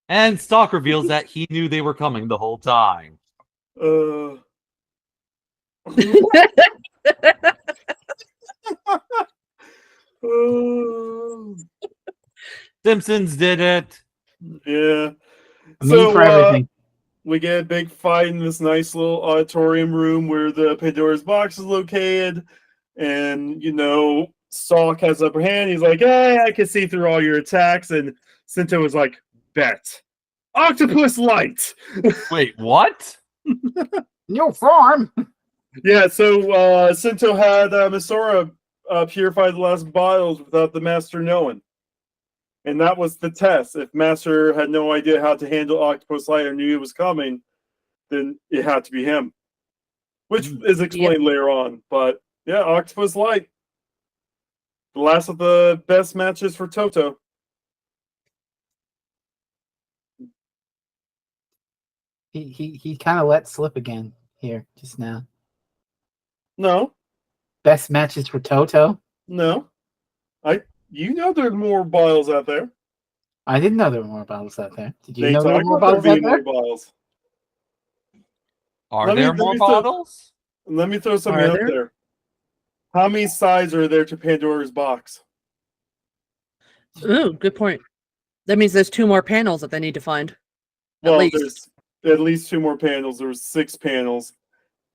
And Stalk reveals that he knew they were coming the whole time. Simpsons did it. Yeah. For everything. We get a big fight in this nice little auditorium room where the Pandora's box is located. And, Stalk has upper hand. He's like, hey, I can see through all your attacks. And Sento was like, bet. Octopus light. Wait, what? New form. Yeah, so Sento had Misora purify the last bottles without the master knowing. And that was the test. If Master had no idea how to handle Octopus Light or knew it was coming, then it had to be him. Which is explained later on. But yeah, Octopus Light. The last of the best matches for Toto. He kind of let slip again here just now. No, Best matches for Toto. no. You know there's more bottles out there. I didn't know there were more bottles out there. Did you They know there were talk more about bottles out being more there? bottles. Are Let me- there let more me throw- bottles? Let me throw something Are out there? there. How many sides are there to Pandora's box? Ooh, good point. That means there's 2 more panels that they need to find. Well, least. there's at least 2 more panels. There was 6 panels.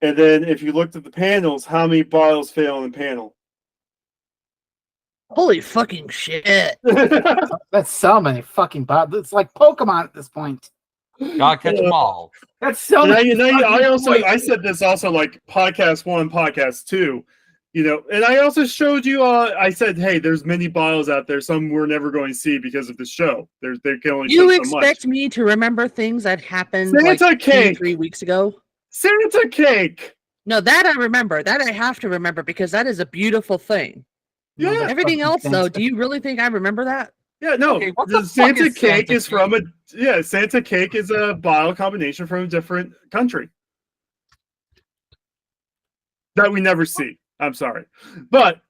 And then if you looked at the panels, how many bottles fail in the panel? Holy fucking shit. That's so many fucking bottles. It's like Pokemon at this point. Gotta catch them all. That's so And many. I said this also like podcast 1, podcast 2, and I also showed you. I said, hey, there's many bottles out there. Some we're never going to see because of the show. They can only You show so much. expect me to remember things that happened Santa like cake. 3 weeks ago? Santa cake. No, that I remember. That I have to remember because that is a beautiful thing. No, Yeah. that's Everything fucking else, though, Santa. do you really think I remember that? Yeah, no. Okay, what the the fuck Santa is cake Santa is from Santa cake is a bottle combination from a different country that we never see. I'm sorry, but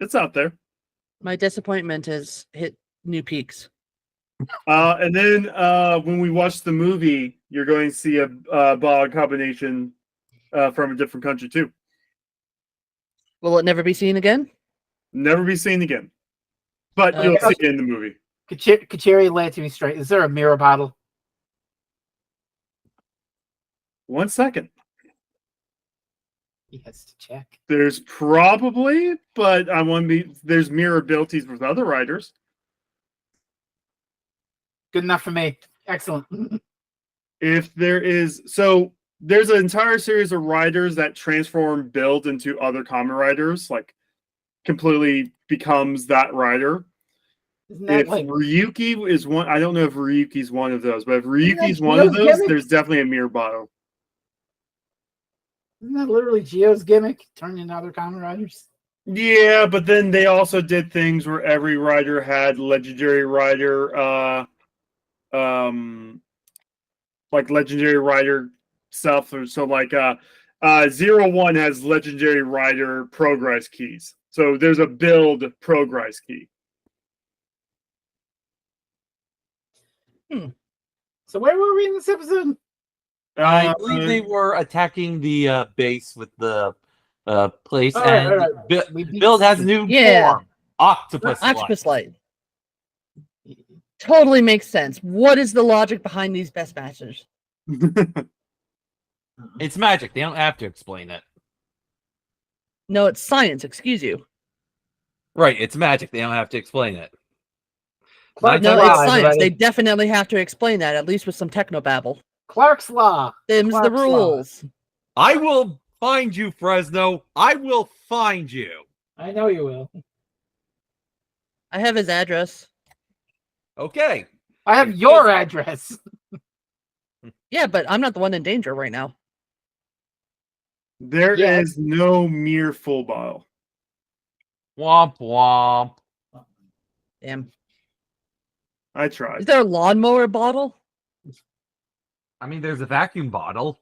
it's out there. My disappointment has hit new peaks. And then when we watch the movie, you're going to see a bottle combination from a different country too. Will it never be seen again? Never be seen again. But you'll Okay. see it in the movie. Kachiri, lay it to me straight. Is there a mirror bottle? 1 second. He has to check. There's probably, but there's mirror abilities with other writers. Good enough for me. Excellent. If there is, there's an entire series of writers that transform build into other common writers, like completely becomes that writer. Isn't that If like Ryuki is one, I don't know if Ryuki's one of those, but if Isn't that Ryuki's one of Gio's those, gimmick? there's definitely a mirror bottle. isn't that literally Gio's gimmick? Turn into other common writers? Yeah, but then they also did things where every writer had legendary writer, like legendary writer stuff. So like 01 has legendary writer progress keys. So there's a build progress key. So where were we in this episode? I believe they were attacking the base with the place, All right, and all right. We beat Build has a Stu. new Yeah. form. Octopus. Octopus light. Totally makes sense. What is the logic behind these best matches? It's magic. They don't have to explain it. No, it's science. Excuse you. Right, it's magic. They don't have to explain it. Clark's No, Law, it's science. everybody. They definitely have to explain that, at least with some technobabble. Clark's Law. Them's the Clark's Law. rules. I will find you, Fresno. I will find you. I know you will. I have his address. Okay. I have your address. Yeah, but I'm not the one in danger right now. There Yeah. is no mere full bottle. Womp womp. Damn. I Is tried. there a lawnmower bottle? I mean, there's a vacuum bottle.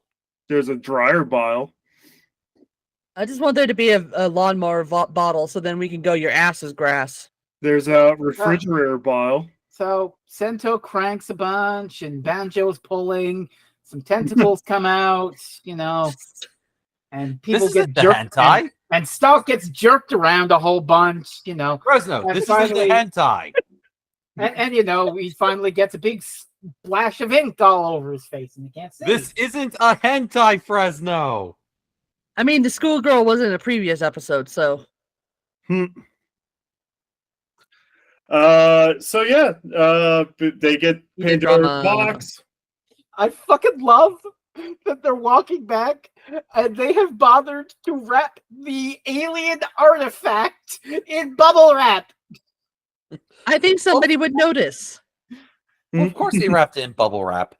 There's a dryer bottle. I just want there to be a lawnmower bottle so then we can go, your ass is grass. There's a refrigerator bottle. So Sento cranks a bunch and Banjo's pulling. Some tentacles come out, and This people isn't get the jerked. hentai. And Stalk gets jerked around a whole bunch, Fresno, And this finally- isn't the hentai. and he finally gets a big splash of ink all over his face, and he can't see. This isn't a hentai, Fresno. I mean, the schoolgirl was in a previous episode, so So yeah, they get You did Pandora's drama. box. I fucking love that they're walking back and they have bothered to wrap the alien artifact in bubble wrap. I think somebody would notice. Well, of course they wrapped it in bubble wrap.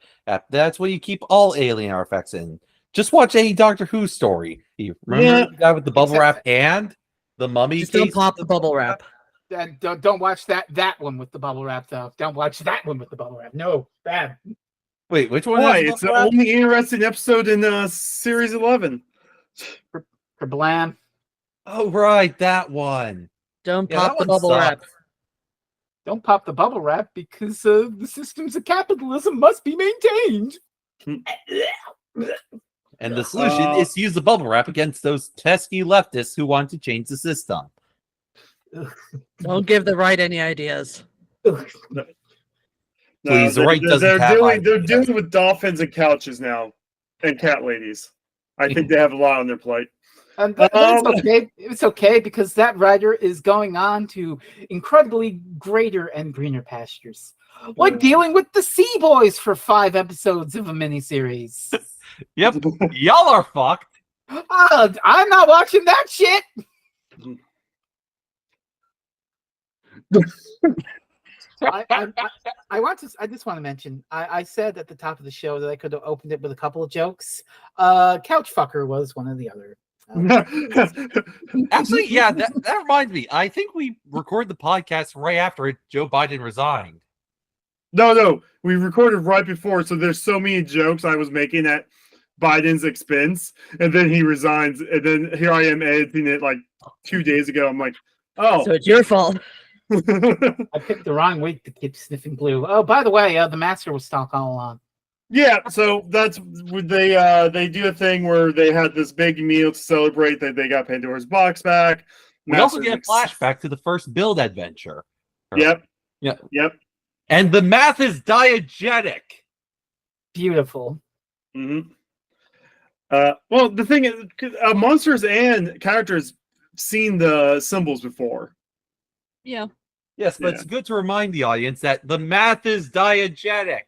That's what you keep all alien artifacts in. Just watch any Doctor Who story. You remember Yeah. the guy with the bubble wrap hand? The mummy. Just don't case pop of the bubble wrap. And don't watch that one with the bubble wrap though. Don't watch that one with the bubble wrap. No, bad. Wait, which one? Why? has It's the bubble wrap? only interesting episode in series 11. For Blam. Oh, right, that one. Don't Yeah, pop that the one bubble wrap. sucked. Don't pop the bubble wrap because the systems of capitalism must be maintained. And the solution is to use the bubble wrap against those pesky leftists who want to change the system. Don't give the right any ideas. Please, the right doesn't they're have dealing, they're ideas. dealing with dolphins and couches now, and cat ladies. I think they have a lot on their plate. And but it's okay. It's okay because that writer is going on to incredibly greater and greener pastures. Like dealing with the Sea Boys for 5 episodes of a miniseries. Yep, y'all are fucked. I'm not watching that shit. I just want to mention. I said at the top of the show that I could have opened it with a couple of jokes. Couch fucker was one of the other. Actually, yeah, that reminds me. I think we recorded the podcast right after Joe Biden resigned. No, we recorded right before, so there's so many jokes I was making at Biden's expense, and then he resigns, and then here I am editing it like 2 days ago. I'm like, oh. So it's your fault. I picked the wrong week to keep sniffing glue. Oh, by the way, the master was stuck all along. Yeah, so that's what they do a thing where they had this big meal to celebrate that they got Pandora's box back. We also get a flashback to the first build adventure. Yep. And the math is diegetic. Beautiful. Mm-hmm. Well, the thing is, monsters and characters seen the symbols before. Yeah. Yes, but it's good to remind the audience that the math is diegetic.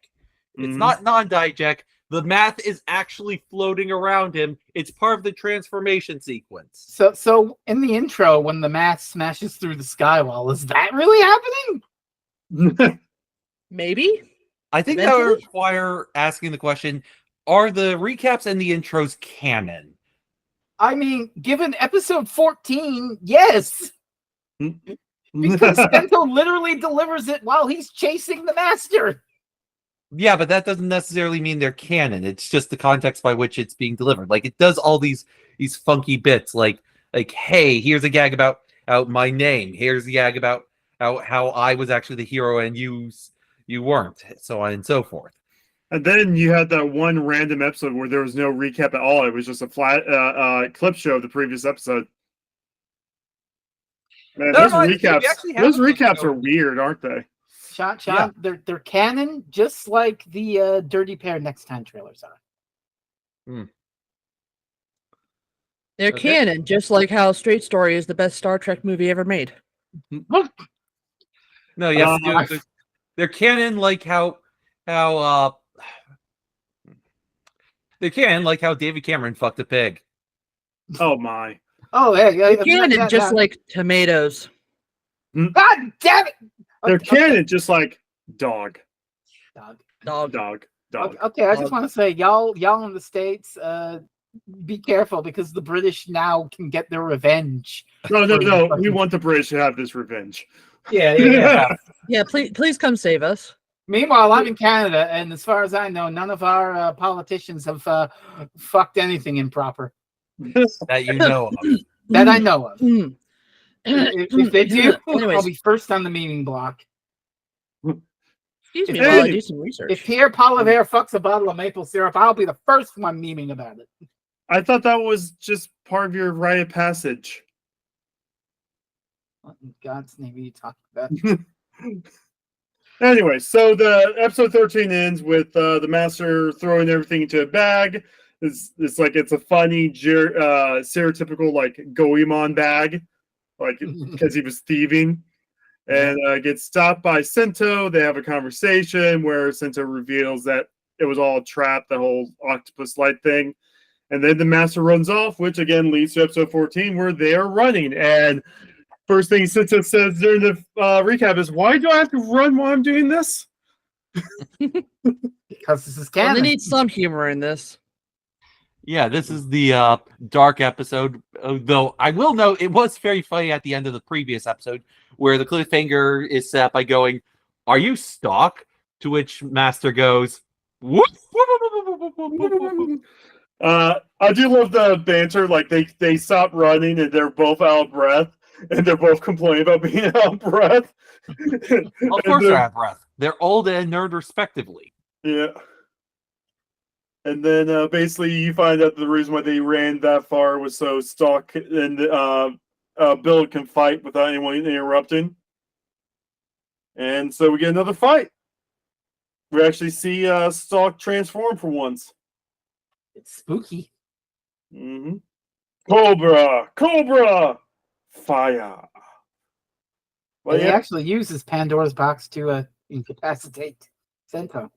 It's not non-diegetic. The math is actually floating around him. It's part of the transformation sequence. So in the intro, when the math smashes through the skywall, is that really happening? Maybe. I think that would require asking the question, are the recaps and the intros canon? I mean, given episode 14, yes. Because Sento literally delivers it while he's chasing the master. Yeah, but that doesn't necessarily mean they're canon. It's just the context by which it's being delivered. Like, it does all these funky bits, like, hey, here's a gag about my name. Here's a gag about how I was actually the hero and you weren't, so on and so forth. And then you had that one random episode where there was no recap at all. It was just a flat clip show of the previous episode. Man, those recaps are weird, aren't they? Sean, they're canon, just like the Dirty Pair Next Time trailers are. They're canon, just like how Straight Story is the best Star Trek movie ever made. No, yes, they're canon, like how they're canon, like how David Cameron fucked a pig. Oh my! Oh, hey, they're canon, just like tomatoes. God damn it! They're canon, just like dog. Okay, I just want to say, y'all in the States, be careful because the British now can get their revenge. No. We want the British to have this revenge. Yeah. Yeah, please come save us. Meanwhile, I'm in Canada, and as far as I know, none of our politicians have fucked anything improper. That you know of. That I know of. If they do, I'll be first on the memeing block. Excuse me while I do some research. If Pierre Polivier fucks a bottle of maple syrup, I'll be the first one memeing about it. I thought that was just part of your rite of passage. What in God's name are you talking about? Anyway, so the episode 13 ends with the master throwing everything into a bag. It's like it's a funny stereotypical like Goemon bag, like because he was thieving, and gets stopped by Sento. They have a conversation where Sento reveals that it was all a trap, the whole octopus light thing, and then the master runs off, which again leads to episode 14 where they are running. And first thing Sento says during the recap is, "Why do I have to run while I'm doing this?" Because this is canon. Well, they need some humor in this. Yeah, this is the dark episode. Though I will note it was very funny at the end of the previous episode where the cliffhanger is set by going, "Are you Stock?" To which Master goes, "Whoop." I do love the banter. Like they stop running and they're both out of breath, and they're both complaining about being out of breath. Of course, they're out of breath. They're old and nerd, respectively. Yeah. And then basically you find out the reason why they ran that far was so Stock and Bill can fight without anyone interrupting. And so we get another fight. We actually see Stock transform for once. It's spooky. Mm-hmm. Cobra, fire. Well, He yeah, actually uses Pandora's box to incapacitate Sento.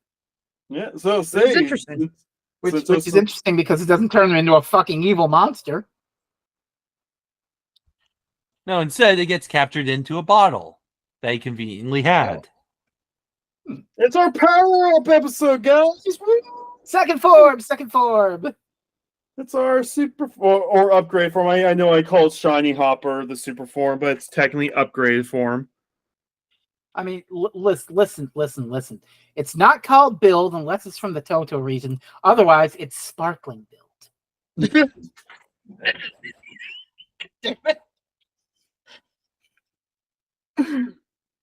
yeah. So It's interesting. Which is interesting because it doesn't turn him into a fucking evil monster. No, instead it gets captured into a bottle that he conveniently had. It's our power up episode, guys. Second form. It's our super or upgrade form. I know I call it Shiny Hopper the super form, but it's technically upgraded form. I mean, listen. It's not called build unless it's from the Toto region. Otherwise, it's sparkling build.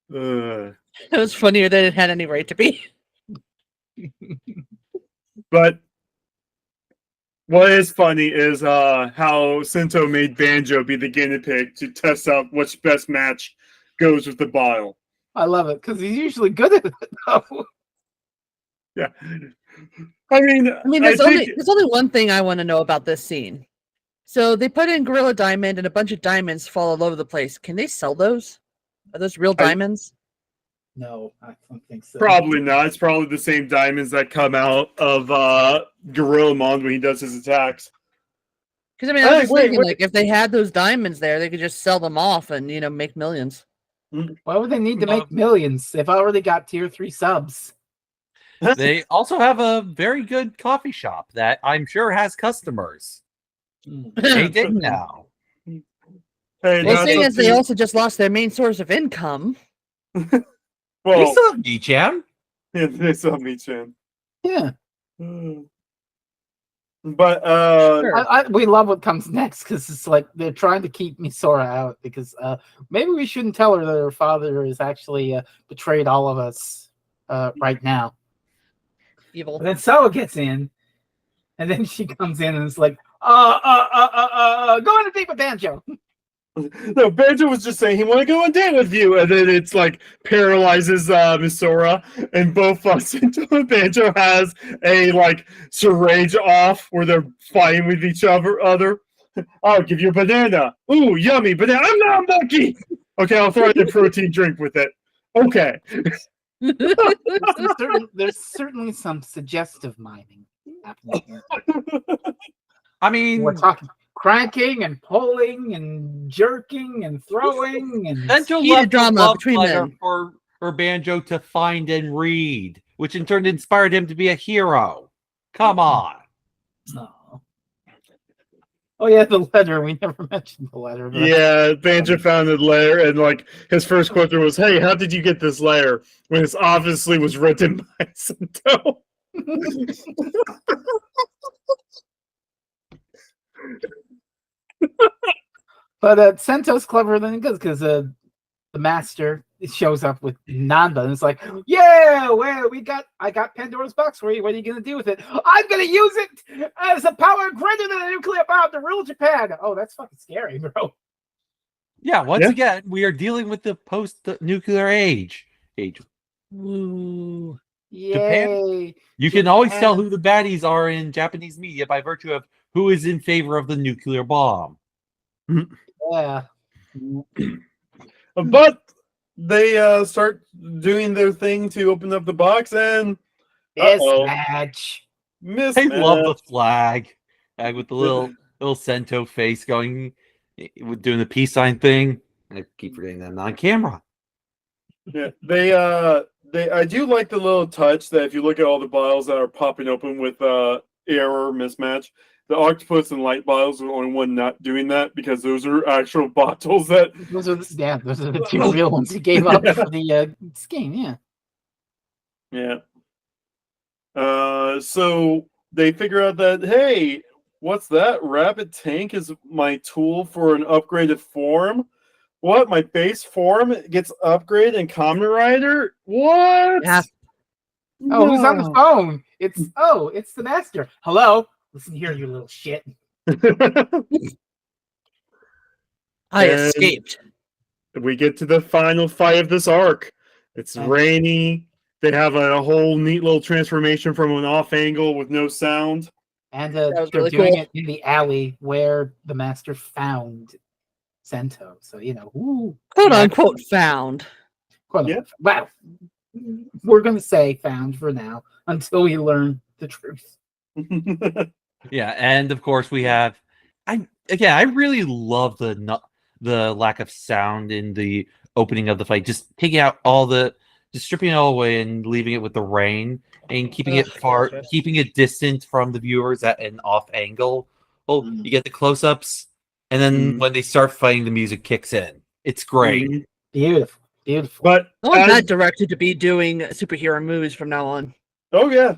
It was funnier than it had any right to be. But what is funny is how Sento made Banjo be the guinea pig to test out which best match goes with the bottle. I love it because he's usually good at it, though. Yeah. I mean, there's only one thing I want to know about this scene. So they put in Gorilla Diamond and a bunch of diamonds fall all over the place. Can they sell those? Are those real diamonds? No, I don't think so. Probably not. It's probably the same diamonds that come out of Gorillamon when he does his attacks. Because I mean, I was just thinking, like, if they had those diamonds there, they could just sell them off and make millions. Why would they need to make millions? They've already got tier 3 subs. They also have a very good coffee shop that I'm sure has customers. They did now. Well, seeing as they also just lost their main source of income. Well, they still have Michan. Yeah, they still have Michan. Yeah. But we love what comes next because it's like they're trying to keep Misora out because maybe we shouldn't tell her that her father is actually betrayed all of us right now. Evil. But then Sawa gets in, and then she comes in and it's like, go on a date with Banjo. No, Banjo was just saying he want to go on a date with you, and then it's like paralyzes Misora, and both Sento and Banjo has a like charade off where they're fighting with each other. I'll give you a banana. Ooh, yummy banana. I'm not a monkey. Okay, I'll throw in a protein drink with it. Okay. There's certainly some suggestive miming happening here. I mean, we're talking cranking and pulling and jerking and throwing and Sento left drama between them for Banjo to find and read, which in turn inspired him to be a hero. Come on. Oh yeah, the letter. We never mentioned the letter. Yeah, Banjo found the letter, and like his first quote was, "Hey, how did you get this letter?" When it obviously was written by Sento. But Sento's cleverer than he does because the master shows up with Nanda and it's like, yeah, well, I got Pandora's box for you. What are you gonna do with it? I'm gonna use it as a power greater than a nuclear bomb to rule Japan. Oh, that's fucking scary, bro. Yeah, once again, we are dealing with the post-nuclear age. Ooh, Japan. You can always tell who the baddies are in Japanese media by virtue of who is in favor of the nuclear bomb. Yeah. But they start doing their thing to open up the box, and mismatch. I love the flag with the little Sento face going, doing the peace sign thing. I keep forgetting that on camera. Yeah, I do like the little touch that if you look at all the bottles that are popping open with error mismatch, the octopus and light bottles are the only one not doing that because those are actual bottles that. Those are the two real ones he gave up for the scheme. Yeah. Yeah. So they figure out that, hey, what's that? Rabbit Tank is my tool for an upgraded form. What? My base form gets upgraded in Kamen Rider? What? Yeah. Oh, who's on the phone? It's the master. Hello. Listen here, you little shit. I And- escaped. We get to the final fight of this arc. It's rainy. They have a whole neat little transformation from an off angle with no sound. And That was they're really doing cool. it in the alley where the master found Sento. So, ooh, Quote unquote found. yeah. Wow. We're going to say found for now until we learn the truth. Yeah, and of course we have. I really love the lack of sound in the opening of the fight. Just taking out just stripping it all away and leaving it with the rain and keeping it keeping it distant from the viewers at an off angle. Well, you get the close-ups, and then when they start fighting, the music kicks in. It's great. Beautiful, beautiful. But I want that directed to be doing superhero movies from now on. Oh yeah.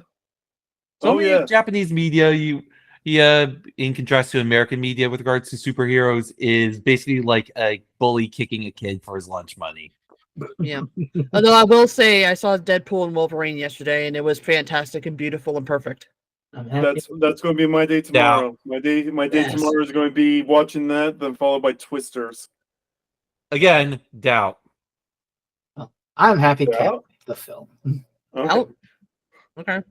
So many Japanese media, in contrast to American media with regards to superheroes, is basically like a bully kicking a kid for his lunch money. Yeah. Although I will say I saw Deadpool and Wolverine yesterday, and it was fantastic and beautiful and perfect. That's going to be my day tomorrow. My day tomorrow is going to be watching that, then followed by Twisters. Again, doubt. I'm happy Cat the film. Okay.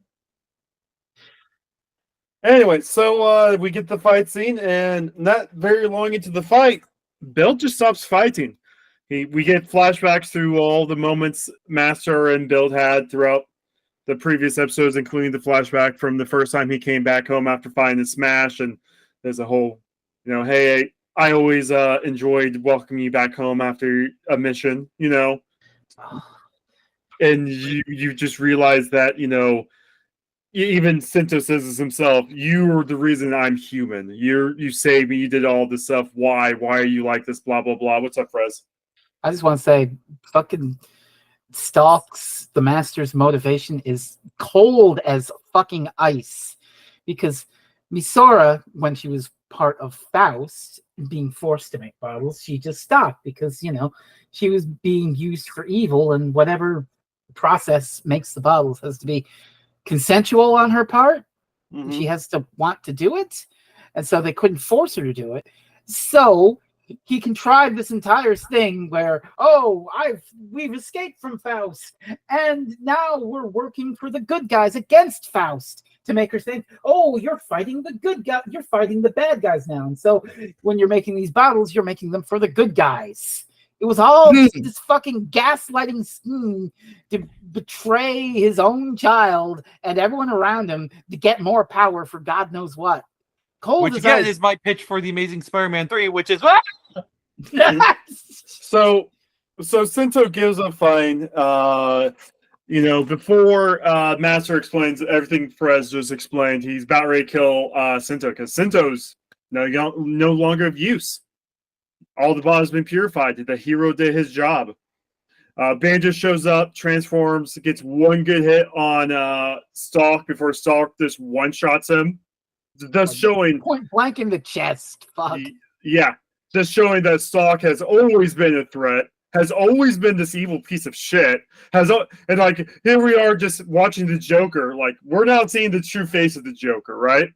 Anyway, so we get the fight scene, and not very long into the fight, Bill just stops fighting. We get flashbacks through all the moments Master and Bill had throughout the previous episodes, including the flashback from the first time he came back home after finding the Smash, and there's a whole, hey, I always enjoyed welcoming you back home after a mission, and you just realize that, even Sento says this himself, you were the reason I'm human. You saved me, you did all this stuff. Why are you like this? Blah, blah, blah. What's up, Frez? I just want to say, fucking Stalk's, the master's motivation is cold as fucking ice. Because Misora, when she was part of Faust, being forced to make bottles, she just stopped because, she was being used for evil, and whatever process makes the bottles has to be consensual on her part. Mm-hmm. She has to want to do it, and so they couldn't force her to do it. So he contrived this entire thing where, we've escaped from Faust, and now we're working for the good guys against Faust to make her think, you're fighting the good guy, you're fighting the bad guys now. And so when you're making these bottles, you're making them for the good guys. It was all this fucking gaslighting scheme to betray his own child and everyone around him to get more power for God knows what. Which again is my pitch for the Amazing Spider-Man 3, which is So Sento gives a fine. Before Master explains everything Frez just explained, he's about ready to kill Sento because Sento's no longer of use. All the bottles have been purified. The hero did his job. Banjo shows up, transforms, gets one good hit on Stalk before Stalk just one-shots him. Thus showing point blank in the chest. Fuck. Yeah. Just showing that Stalk has always been a threat, has always been this evil piece of shit. And like here we are just watching the Joker. Like we're now seeing the true face of the Joker, right?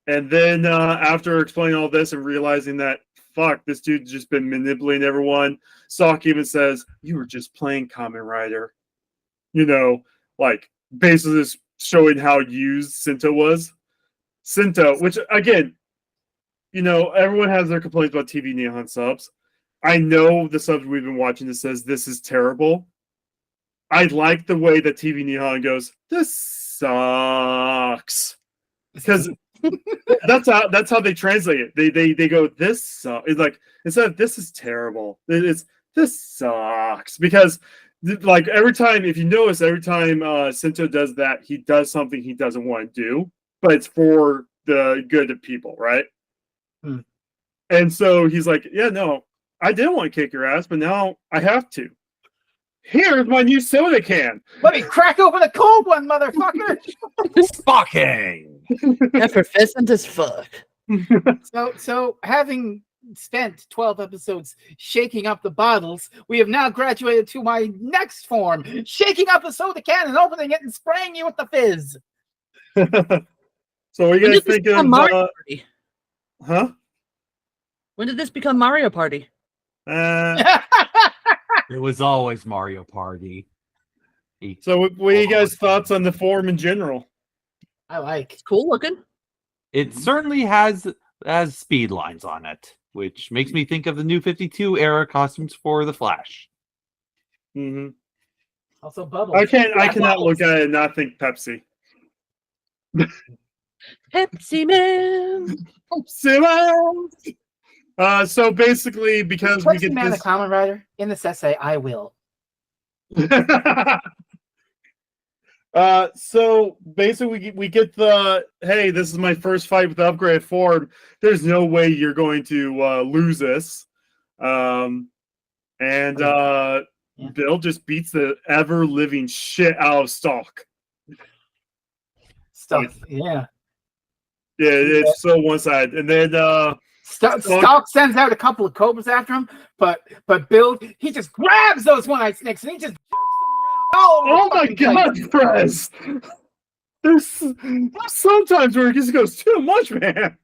And then after explaining all this and realizing that fuck, this dude's just been manipulating everyone, Stalk even says, "You were just playing Kamen Rider." Like basically just showing how used Sento was. Sento, which again, everyone has their complaints about TV Neon subs. I know the subs we've been watching that says this is terrible. I like the way that TV Neon goes, this sucks. Because that's how they translate it. They go, this sucks. It's like, instead of this is terrible, it's this sucks. Because like every time, if you notice, every time Sento does that, he does something he doesn't want to do. but it's for the good of people, right? Hmm. And so he's like, yeah, no, I didn't want to kick your ass, but now I have to. Here's my new soda can. Let me crack open a cold one, motherfucker. Sparking! Effervescent as fuck. So having spent 12 episodes shaking up the bottles, we have now graduated to my next form, shaking up a soda can and opening it and spraying you with the fizz. So what do you guys think of Mario Party? huh? When did this become Mario Party? It was always Mario Party. So what are you guys' thoughts on the form in general? I like. It's cool looking. It certainly has speed lines on it, which makes me think of the new 52 era costumes for the Flash. Mm-hmm. Also bubbles. I cannot look at it and not think Pepsi. Pepsi Man. So basically, because we get Man, this a common writer in this essay, I will. So basically, we get the hey, this is my first fight with the upgraded form. There's no way you're going to lose this. And Yeah. Bill just beats the ever living shit out of Stalk. Stuff. Yeah. Yeah, it's so one sided. And then Stalk sends out a couple of cobras after him, but Bill, he just grabs those one-eyed snakes and he just jerks them around all over oh the my fucking god, place. Frez! There's sometimes where it just goes too much, man.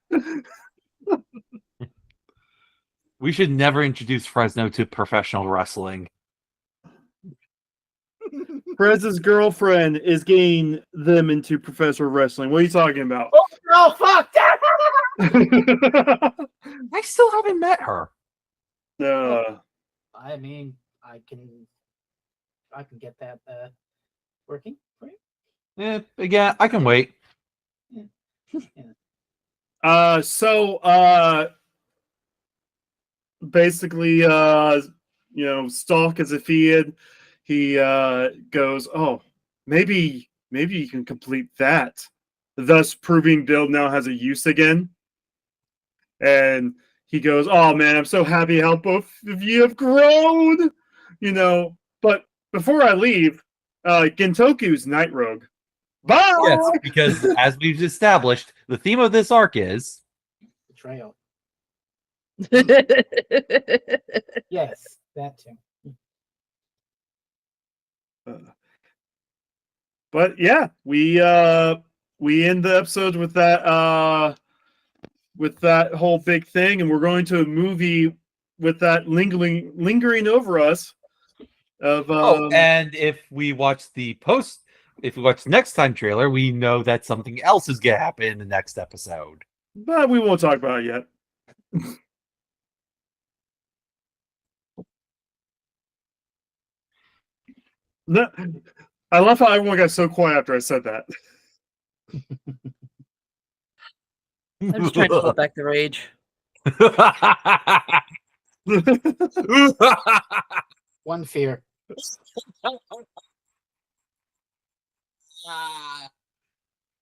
We should never introduce Fresno to professional wrestling. Frez's girlfriend is getting them into professional wrestling. What are you talking about? Oh fuck! I still haven't met her. I mean, I can get that working for you. Yeah, again, I can wait. Basically, Stalk is defeated. He goes, oh, maybe you can complete that, thus proving Bill now has a use again. And he goes, oh man, I'm so happy how both of you have grown, But before I leave, Gintoku's Night Rogue. Bye. Yes, because as we've established, the theme of this arc is Betrayal. Yes, that too. But yeah, we end the episode with that whole big thing, and we're going to a movie with that lingering over us. And if we watch next time trailer, we know that something else is gonna happen in the next episode. But we won't talk about it yet. No, I love how everyone got so quiet after I said that. I'm just trying to hold back the rage. One fear.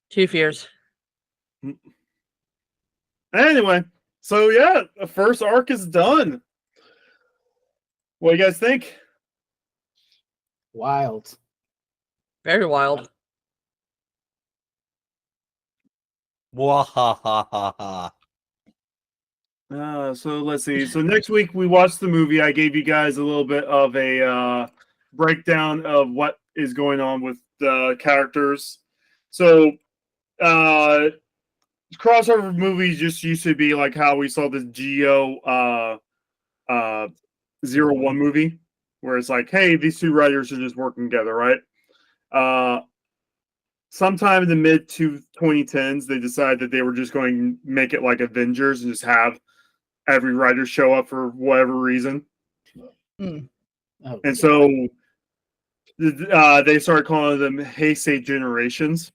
Two fears. Anyway, so yeah, the first arc is done. What do you guys think? Wild. Very wild. Wahahaha. So let's see. So next week we watched the movie. I gave you guys a little bit of a breakdown of what is going on with the characters. So crossover movies just used to be like how we saw this Geo 01 movie, where it's like, hey, these two writers are just working together, right? Sometime in the mid 2010s, they decided that they were just going to make it like Avengers and just have every writer show up for whatever reason. Oh, and so they started calling them Heisei Generations.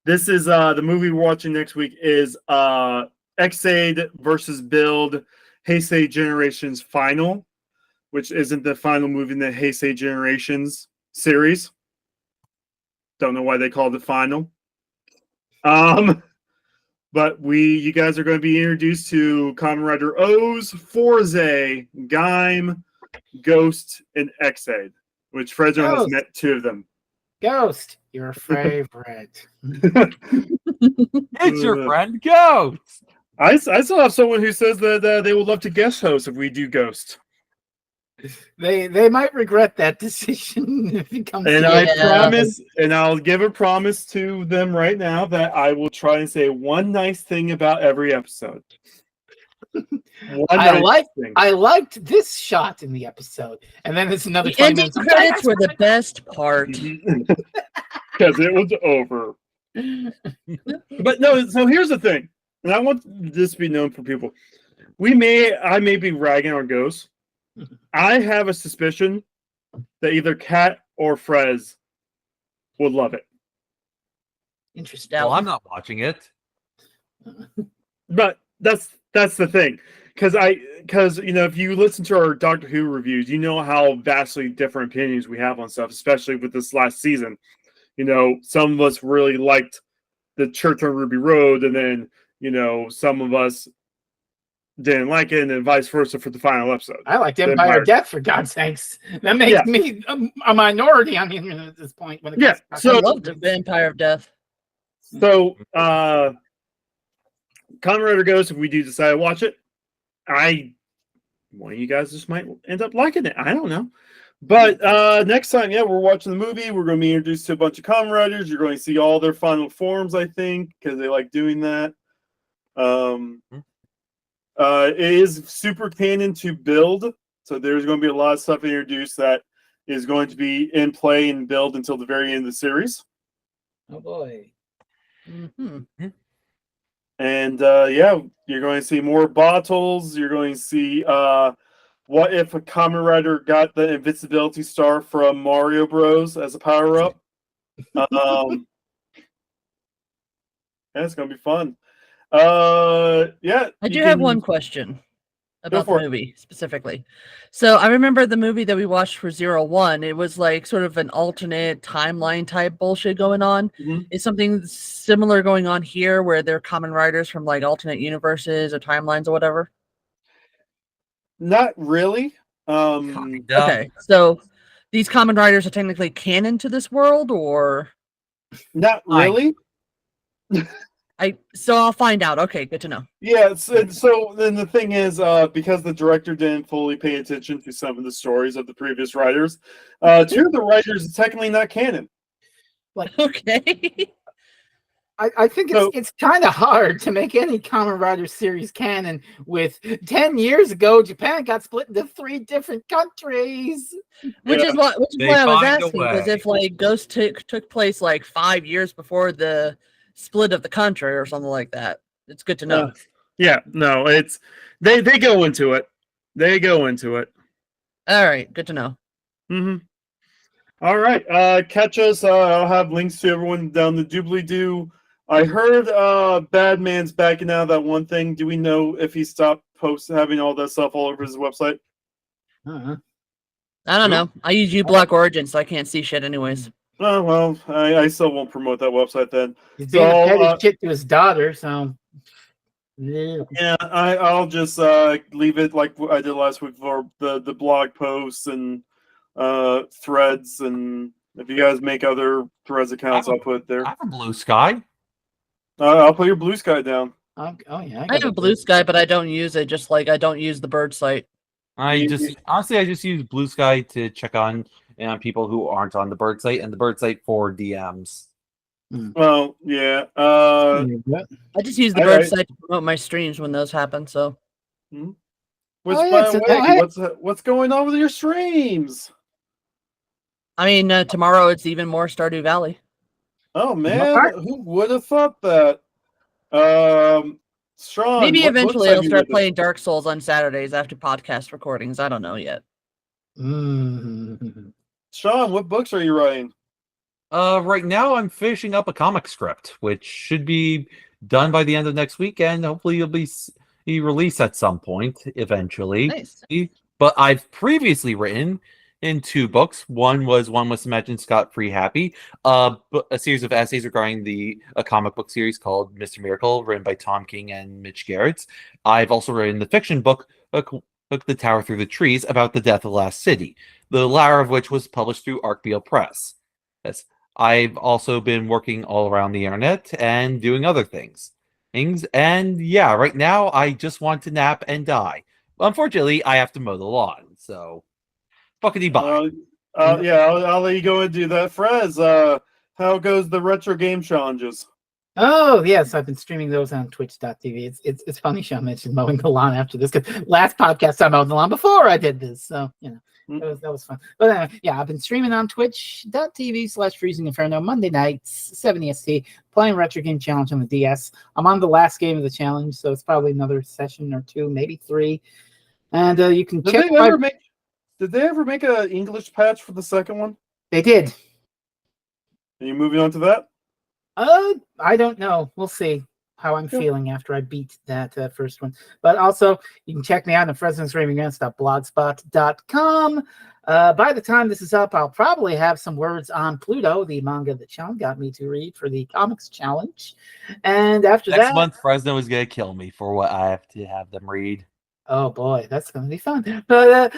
This is the movie we're watching next week is Ex-Aid versus Build Heisei Generations Final, which isn't the final movie in the Heisei Generations series. Don't know why they called it final. But you guys are going to be introduced to Kamen Rider O's, Forze, Gaim, Ghost, and Exade, which Frezzo has met 2 of them. Ghost, your favorite. It's your friend Ghost. I still have someone who says that they would love to guest host if we do Ghost. They might regret that decision if it comes. And to I it. promise, and I'll give a promise to them right now that I will try and say one nice thing about every episode. I liked this shot in the episode, and then it's another The 20 ending minutes. credits were the best part. Because it was over. But no, so here's the thing, and I want this to be known for people. I may be ragging on Ghost. I have a suspicion that either Kat or Frez would love it. Interesting. Well, I'm not watching it. But that's the thing. Because if you listen to our Doctor Who reviews, you know how vastly different opinions we have on stuff, especially with this last season. Some of us really liked the Church on Ruby Road, and then, some of us didn't like it, and then vice versa for the final episode. I liked Empire of Death, for God's sakes. That makes me a minority on the internet at this point. When it I loved the Empire of Death. So, Kamen Rider Ghost, if we do decide to watch it, one of you guys just might end up liking it. I don't know. But next time, we're watching the movie. We're going to be introduced to a bunch of Kamen Riders. You're going to see all their final forms, I think, because they like doing that. It is super canon to build, so there's going to be a lot of stuff introduced that is going to be in play and build until the very end of the series. Oh boy. Mm-hmm. And you're going to see more bottles. You're going to see what if a Kamen Rider got the invincibility star from Mario Bros. As a power up. It's going to be fun. I do have one question about the movie specifically. So I remember the movie that we watched for 01. It was like sort of an alternate timeline type bullshit going on. Mm-hmm. Is something similar going on here where they're Kamen Riders from like alternate universes or timelines or whatever? Not really. Okay, so these Kamen Riders are technically canon to this world, or not really? So I'll find out. Okay, good to know. Yeah, so then the thing is, because the director didn't fully pay attention to some of the stories of the previous writers, 2 of the writers is technically not canon. Okay. I think it's kind of hard to make any Kamen Rider series canon with 10 years ago, Japan got split into 3 different countries. Which is why I was asking, because if like Ghost took place like 5 years before the split of the country or something like that, it's good to know. It's they go into it. All right, good to know. Mm-hmm. All right, catch us. I'll have links to everyone down the doobly-doo. I heard Badman's backing out of that one thing. Do we know if he stopped having all that stuff all over his website? Uh-huh. I don't know. I use Black Origin, so I can't see shit anyways. Oh, well, I still won't promote that website then. He's being petty shit to his daughter, so... Yeah, I'll just leave it like I did last week for the blog posts and threads, and if you guys make other threads accounts, I'll put it there. I have a Blue Sky. I'll put your Blue Sky down. Oh yeah, I have a Blue Sky, but I don't use it. Just like I don't use the bird site. I just use Blue Sky to check on people who aren't on the bird site, and the bird site for DMs. Well, yeah. I just use the bird site to promote my streams when those happen. So, what's going on with your streams? I mean, tomorrow it's even more Stardew Valley. Oh man, who would have thought that? Sean, maybe eventually I'll start playing Dark Souls on Saturdays after podcast recordings. I don't know yet. Sean, what books are you writing? Right now I'm finishing up a comic script, which should be done by the end of next weekend. Hopefully it'll be released at some point eventually. Nice. But I've previously written in 2 books. One was Imagine Scott Free Happy, a series of essays regarding a comic book series called Mr. Miracle, written by Tom King and Mitch Gerrits. I've also written the fiction book, Hook the Tower Through the Trees, about the death of the last city, the latter of which was published through Arcbeal Press. Yes. I've also been working all around the internet and doing other things. And yeah, right now I just want to nap and die. Unfortunately, I have to mow the lawn, so fuckity bye. Yeah, I'll let you go and do that. Frez, how goes the retro game challenges? Oh yes, I've been streaming those on Twitch.tv. It's funny Sean mentioned mowing the lawn after this, because last podcast I mowed the lawn before I did this, so that was fun. But anyway, yeah, I've been streaming on Twitch.tv/Freezing Inferno Monday nights 7 EST, playing Retro Game Challenge on the DS. I'm on the last game of the challenge, so it's probably another session or 2, maybe 3. And you can check. Did they ever make an English patch for the second one? They did. Are you moving on to that? I don't know. We'll see how I'm feeling after I beat that first one. But also, you can check me out at FresnoStreamingGuns.blogspot.com. By the time this is up, I'll probably have some words on Pluto, the manga that Sean got me to read for the comics challenge. And after Next that, month, Fresno is going to kill me for what I have to have them read. Oh boy, that's going to be fun. But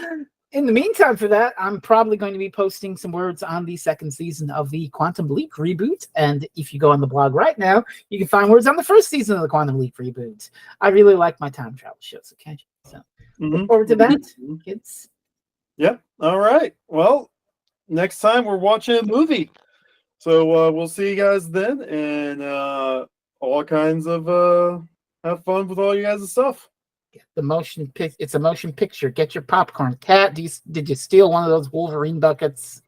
in the meantime, for that, I'm probably going to be posting some words on the second season of the Quantum Leap reboot. And if you go on the blog right now, you can find words on the first season of the Quantum Leap reboot. I really like my time travel shows. Okay, so look forward to that, kids. Yep. All right. Well, next time we're watching a movie, so we'll see you guys then, and all kinds of have fun with all you guys' stuff. It's a motion picture. Get your popcorn. Kat, did you steal one of those Wolverine buckets?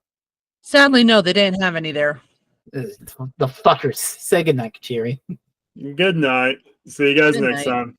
Sadly, no, they didn't have any there. The fuckers. Say goodnight, Cheery. Good night. See you guys next time.